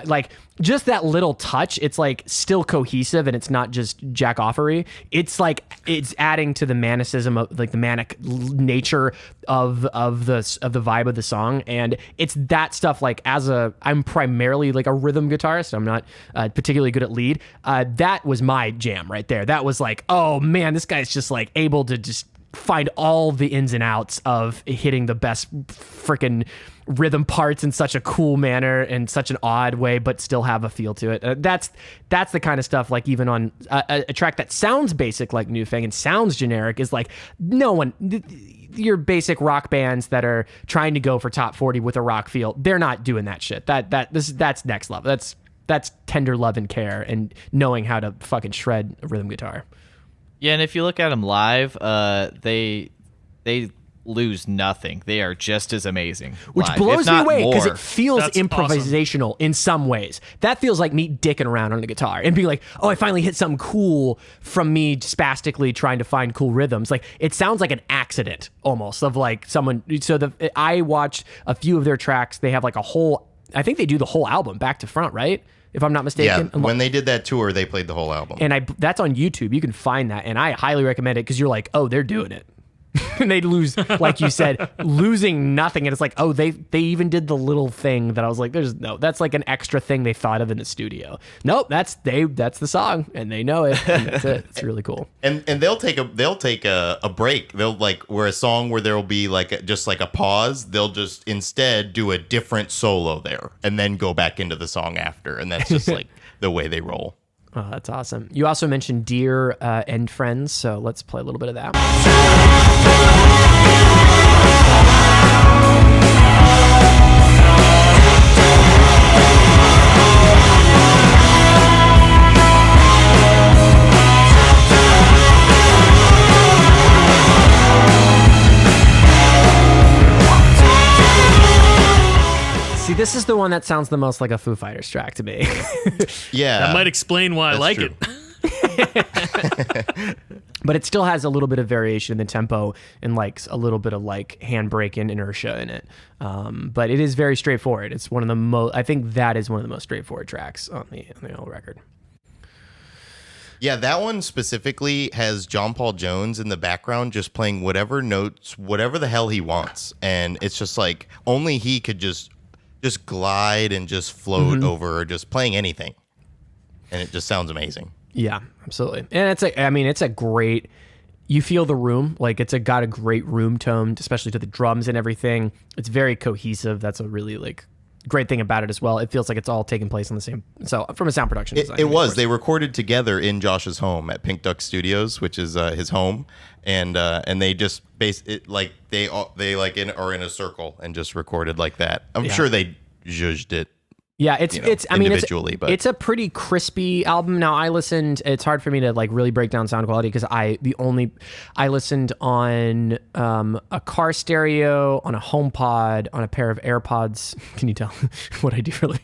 like just that little touch. It's like still cohesive and it's not just jack-offery. It's like it's adding to the manicism of like the manic nature of the vibe of the song, and it's that stuff. Like I'm primarily like a rhythm guitarist. I'm not particularly good at lead. That was my jam right there. That was like, oh man, this guy's just like able to just find all the ins and outs of hitting the best freaking rhythm parts in such a cool manner in such an odd way, but still have a feel to it. That's the kind of stuff, like even on a track that sounds basic like New Fang and sounds generic, is like your basic rock bands that are trying to go for top 40 with a rock feel, they're not doing that shit. That's next level. That's tender love and care and knowing how to fucking shred a rhythm guitar. Yeah, and if you look at them live, they lose nothing. They are just as amazing, which live, blows if me not away because more. it feels That's improvisational in some ways. That feels like me dicking around on the guitar and being like, oh, I finally hit something cool from me spastically trying to find cool rhythms. Like, it sounds like an accident almost of like someone. So I watched a few of their tracks. They have like I think they do the whole album back to front, right? If I'm not mistaken. Yeah, when they did that tour, they played the whole album. And that's on YouTube. You can find that. And I highly recommend it because you're like, oh, they're doing it. And they lose, like you said, losing nothing. And it's like, oh, they even did the little thing that I was like, that's like an extra thing they thought of in the studio. Nope, that's the song and they know it. And that's it. It's really cool. And they'll take a break. They'll like where a song where there'll be like just like a pause. They'll just instead do a different solo there and then go back into the song after. And that's just like the way they roll. Oh, that's awesome. You also mentioned Dear and Friends, so let's play a little bit of that. See, this is the one that sounds the most like a Foo Fighters track to me. Yeah. That might explain why I like true. it. But it still has a little bit of variation in the tempo and like a little bit of like handbrake and inertia in it. But it is very straightforward. It's one of the most, I think that is one of the most straightforward tracks on the whole record. Yeah, that one specifically has John Paul Jones in the background just playing whatever notes, whatever the hell he wants. And it's just like only he could just glide and just float over just playing anything. And it just sounds amazing. Yeah, absolutely. And it's a great, you feel the room, like got a great room tone, especially to the drums and everything. It's very cohesive. That's a really like great thing about it as well. It feels like it's all taking place on the same, so from a sound production design. It was. They recorded together in Josh's home at Pink Duck Studios, which is his home. And they just like they like are in a circle and just recorded like that. I'm sure they zhuzhed it. Yeah, it's individually, but it's a pretty crispy album. Now I listened. It's hard for me to like really break down sound quality because I listened on a car stereo, on a HomePod, on a pair of AirPods. Can you tell what I do really?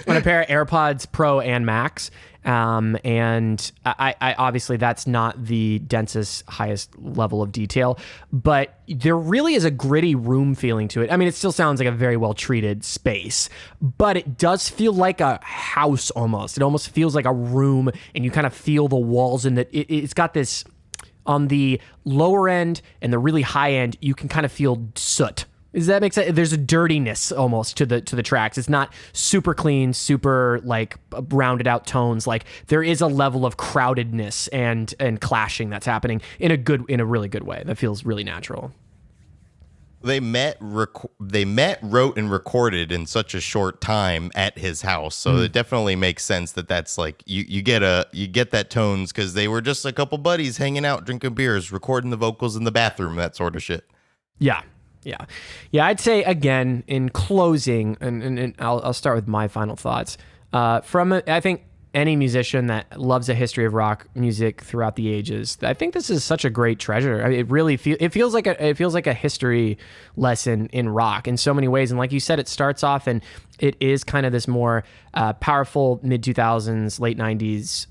On a pair of AirPods Pro and Max. And I obviously that's not the densest, highest level of detail, but there really is a gritty room feeling to it. I mean, it still sounds like a very well treated space, but it does feel like a house almost. It almost feels like a room, and you kind of feel the walls, and it's got this on the lower end and the really high end. You can kind of feel soot. Does that make sense? There's a dirtiness almost to the tracks. It's not super clean, super like rounded out tones. Like there is a level of crowdedness and clashing that's happening in a really good way. That feels really natural. They met, wrote, and recorded in such a short time at his house, so it definitely makes sense that's like you get that tones because they were just a couple buddies hanging out, drinking beers, recording the vocals in the bathroom, that sort of shit. Yeah. I'd say again in closing, and I'll start with my final thoughts. I think any musician that loves a history of rock music throughout the ages, I think this is such a great treasure. I mean, it really feels like a history lesson in rock in so many ways. And like you said, it starts off and it is kind of this more powerful mid 2000s, late 90s,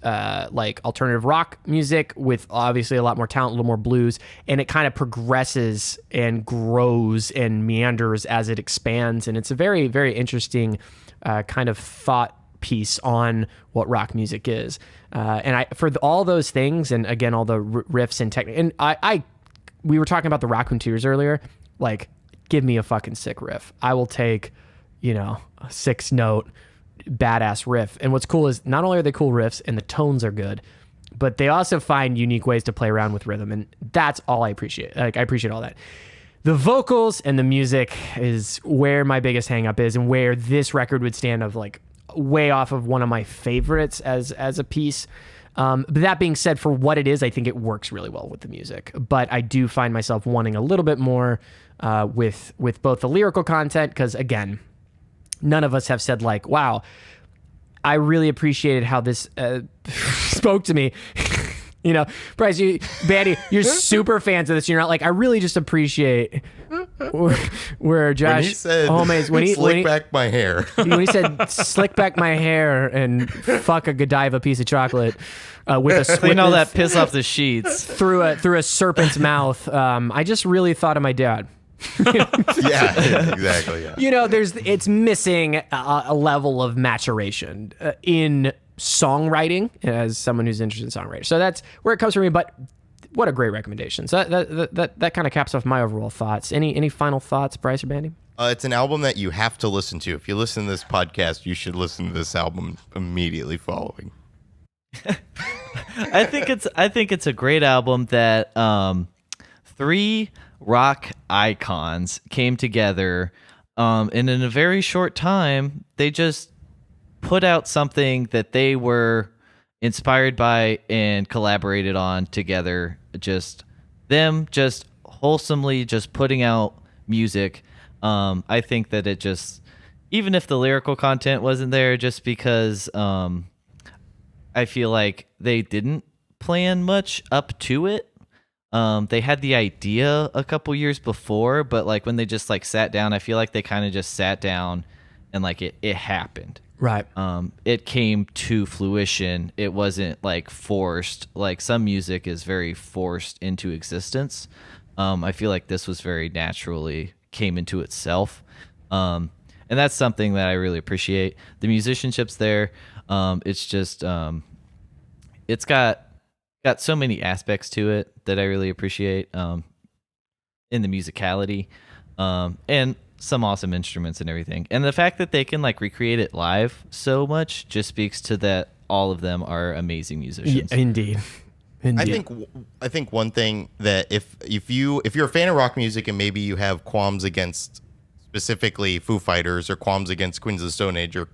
like alternative rock music with obviously a lot more talent, a little more blues, and it kind of progresses and grows and meanders as it expands. And it's a very, very interesting kind of thought piece on what rock music is, and for all those things, and again all the riffs and technique, and we were talking about the Raccoon Tears earlier. Like, give me a fucking sick riff. I will take, a 6-note badass riff. And what's cool is not only are they cool riffs and the tones are good, but they also find unique ways to play around with rhythm, and that's all I appreciate. Like, I appreciate all that. The vocals and the music is where my biggest hang up is, and where this record would stand of like way off of one of my favorites as a piece. But that being said, for what it is, I think it works really well with the music. But I do find myself wanting a little bit more with both the lyrical content, because again, none of us have said like, wow, I really appreciated how this spoke to me. You know, Bryce, Bandy, you're super fans of this. You're not like, I really just appreciate where Josh when he said, Homme, back my hair. When he said slick back my hair and fuck a Godiva piece of chocolate with a Clean all that piss off the sheets. through a serpent's mouth. I just really thought of my dad. Yeah, exactly. Yeah. You know, it's missing a level of maturation in songwriting as someone who's interested in songwriting. So that's where it comes from me. But what a great recommendation. So that kind of caps off my overall thoughts. Any final thoughts, Bryce or Bandy? It's an album that you have to listen to. If you listen to this podcast, you should listen to this album immediately following. I think it's a great album that three rock icons came together, and in a very short time, they just put out something that they were inspired by and collaborated on together. Just wholesomely just putting out music. I think that it just, even if the lyrical content wasn't there, just because I feel like they didn't plan much up to it. They had the idea a couple years before, but like when they just like sat down, I feel like they kind of just sat down and like it happened. Right. It came to fruition. It wasn't like forced. Like some music is very forced into existence. I feel like this was very naturally came into itself. And that's something that I really appreciate. The musicianship's there. It's just, it's got so many aspects to it that I really appreciate, in the musicality, and some awesome instruments and everything. And the fact that they can like recreate it live so much just speaks to that all of them are amazing musicians. Yeah, indeed. I think one thing that if you're a fan of rock music and maybe you have qualms against specifically Foo Fighters or qualms against Queens of the Stone Age or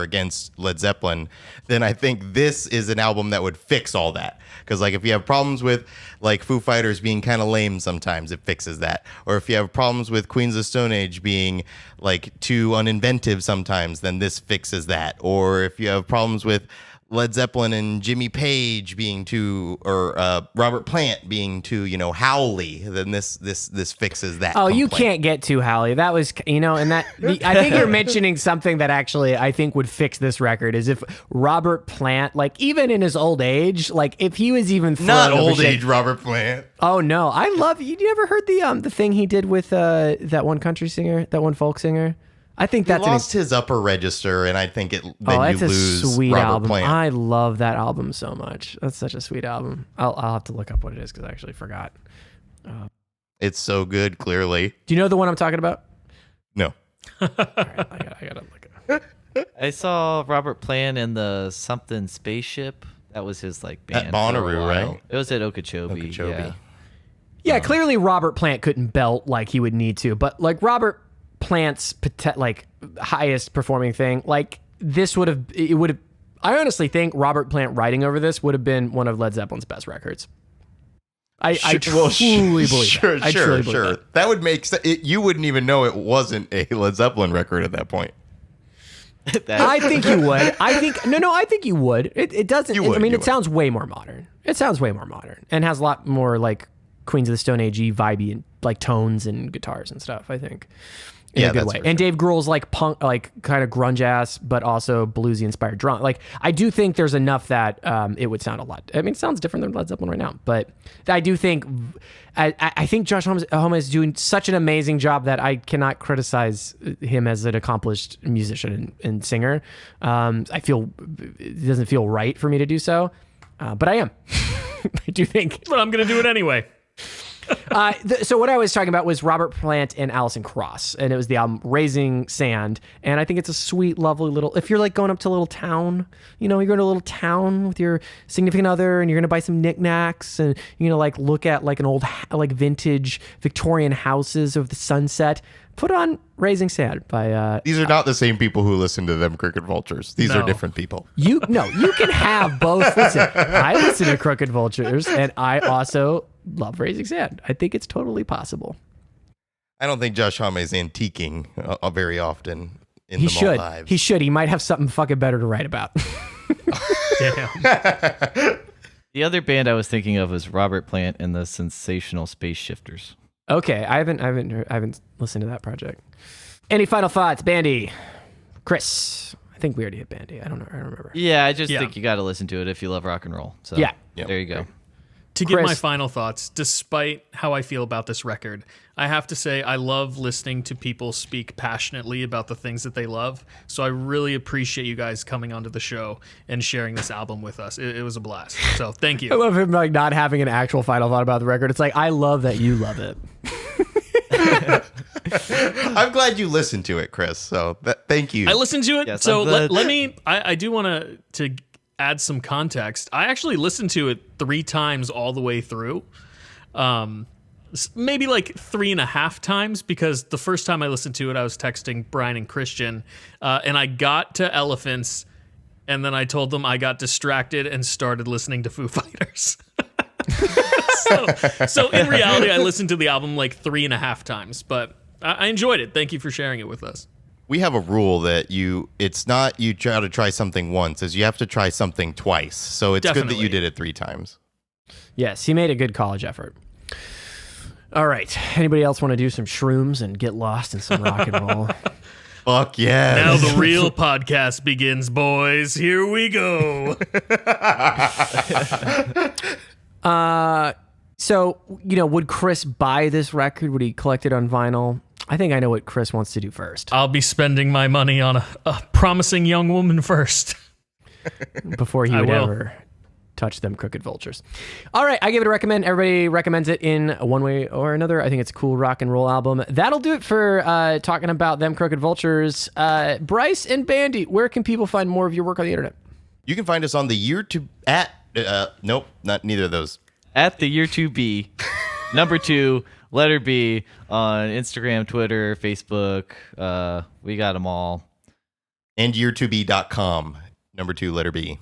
against Led Zeppelin, then I think this is an album that would fix all that. Because like if you have problems with like Foo Fighters being kind of lame sometimes, it fixes that. Or if you have problems with Queens of Stone Age being like too uninventive sometimes, then this fixes that. Or if you have problems with Led Zeppelin and Jimmy Page being too, or Robert Plant being too, howly, then this fixes that. Oh, complaint. you can't get too howly. That was, and that I think you're mentioning something that actually I think would fix this record is if Robert Plant, like even in his old age, like if he was even not old age Robert Plant. Oh no, I love you. You ever heard the thing he did with that one country singer, that one folk singer? I think that's he lost his upper register, and I think then that's you a lose sweet Robert album. Plant. I love that album so much. That's such a sweet album. I'll have to look up what it is because I actually forgot. It's so good. Clearly, do you know the one I'm talking about? No. All right, I gotta look it up. I saw Robert Plant in the something spaceship. That was his like band. At Bonnaroo, right? It was at Okeechobee. Yeah, clearly Robert Plant couldn't belt like he would need to, but like Robert Plant's like highest performing thing, like this would have. I honestly think Robert Plant writing over this would have been one of Led Zeppelin's best records. I truly believe that. Sure. That would make sense. You wouldn't even know it wasn't a Led Zeppelin record at that point. I think you would. I think you would. It doesn't. It sounds way more modern. It sounds way more modern and has a lot more like Queens of the Stone Age vibey and like tones and guitars and stuff. I think. In a good way. And Dave Grohl's like punk, like kind of grunge ass, but also bluesy inspired drum. Like I do think there's enough that it would sound a lot. I mean, it sounds different than Led Zeppelin right now, but I do think I think Josh Homme is doing such an amazing job that I cannot criticize him as an accomplished musician and singer. I feel it doesn't feel right for me to do so, but I am. I do think. But I'm going to do it anyway. So what I was talking about was Robert Plant and Alison Krauss, and it was the album Raising Sand. And I think it's a sweet, lovely little, if you're like going up to a little town, you're going to a little town with your significant other and you're going to buy some knickknacks and you're going to like look at like an old, like vintage Victorian houses of the sunset. Put on Raising Sand by... These are not the same people who listen to Them Crooked Vultures. These are different people. You can have both. Listen, I listen to Crooked Vultures, and I also love Raising Sand. I think it's totally possible. I don't think Josh Homme is antiquing very often in He the should. lives. He should. He might have something fucking better to write about. Damn. The other band I was thinking of was Robert Plant and the Sensational Space Shifters. Okay, I haven't listened to that project. Any final thoughts, Bandy? Chris, I think we already hit Bandy. I don't know. I don't remember. Yeah, I just think you got to listen to it if you love rock and roll. So Yeah. there you go. To give my Chris. final thoughts, despite how I feel about this record, I have to say I love listening to people speak passionately about the things that they love. So I really appreciate you guys coming onto the show and sharing this album with us. It was a blast. So thank I you. love him like not having an actual final thought about the record. It's like, I love that you love it. I'm glad you listened to it, Chris. So thank you. I listened to it. Yes, So I'm glad. let me. I do want to add some context. I actually listened to it 3 times all the way through. Maybe like 3.5 times, because the first time I listened to it, I was texting Brian and Christian, and I got to Elephants, and then I told them I got distracted and started listening to Foo Fighters. so in reality, I listened to the album like 3.5 times, but I enjoyed it. Thank you for sharing it with us. We have a rule that it's not you try to try something once, is you have to try something twice. So it's good that Definitely. you did it 3 times. Yes, he made a good college effort. All right. Anybody else want to do some shrooms and get lost in some rock and roll? Fuck yeah. Now the real podcast begins, boys. Here we go. So, would Chris buy this record? Would he collect it on vinyl? I think I know what Chris wants to do first. I'll be spending my money on a promising young woman first. Before he I would will. ever touch Them Crooked Vultures. All right, I give it a recommend. Everybody recommends it in one way or another. I think it's a cool rock and roll album. That'll do it for talking about Them Crooked Vultures. Bryce and Bandy, where can people find more of your work on the internet? You can find us on the nope, not neither of those. At the Year2B, number 2, letter B, on Instagram, Twitter, Facebook. We got them all. And year2b.com, number 2, letter B.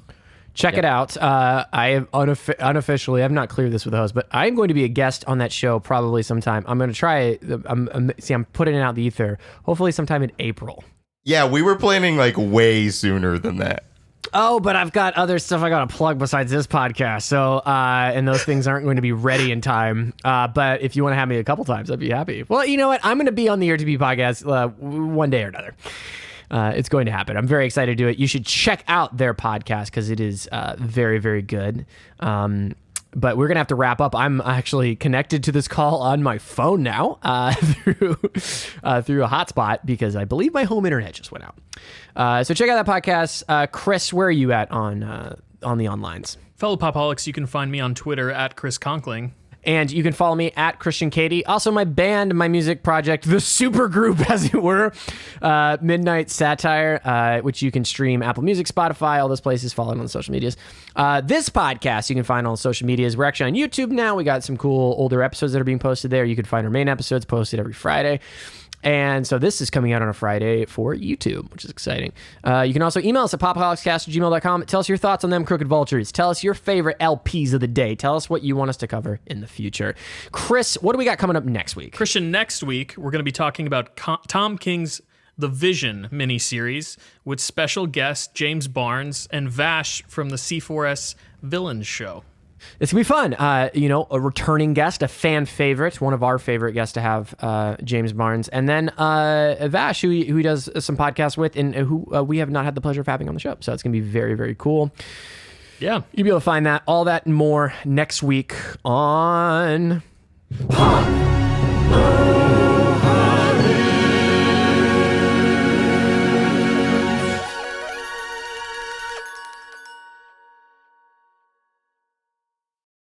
Check it out. I have unofficially, I've not cleared this with the host, but I'm going to be a guest on that show probably sometime. I'm going to try. I'm putting it out the ether. Hopefully sometime in April. Yeah, we were planning like way sooner than that. Oh, but I've got other stuff I got to plug besides this podcast. So, and those things aren't going to be ready in time. But if you want to have me a couple times, I'd be happy. Well, you know what? I'm going to be on the Year2B podcast one day or another. It's going to happen. I'm very excited to do it. You should check out their podcast because it is very, very good. But we're going to have to wrap up. I'm actually connected to this call on my phone now through a hotspot because I believe my home internet just went out. So check out that podcast. Chris, where are you at on the onlines? Fellow Pop-Holics, you can find me on Twitter at Chris Conkling. And you can follow me at Christian Katie. Also, my band, my music project, the supergroup, as it were, Midnight Satire, which you can stream Apple Music, Spotify, all those places. Follow it on the social medias. This podcast you can find on social medias. We're actually on YouTube now. We got some cool older episodes that are being posted there. You can find our main episodes posted every Friday. And so this is coming out on a Friday for YouTube, which is exciting. You can also email us at popholicscast@gmail.com. Tell us your thoughts on Them Crooked Vultures. Tell us your favorite LPs of the day. Tell us what you want us to cover in the future. Chris, what do we got coming up next week? Christian, next week, we're going to be talking about Tom King's The Vision miniseries with special guest James Barnes and Vash from the C4S Villains show. It's going to be fun. A returning guest, a fan favorite, one of our favorite guests to have, James Barnes. And then Vash, who he does some podcasts with and who we have not had the pleasure of having on the show. So it's going to be very, very cool. Yeah. You'll be able to find that, all that and more next week on...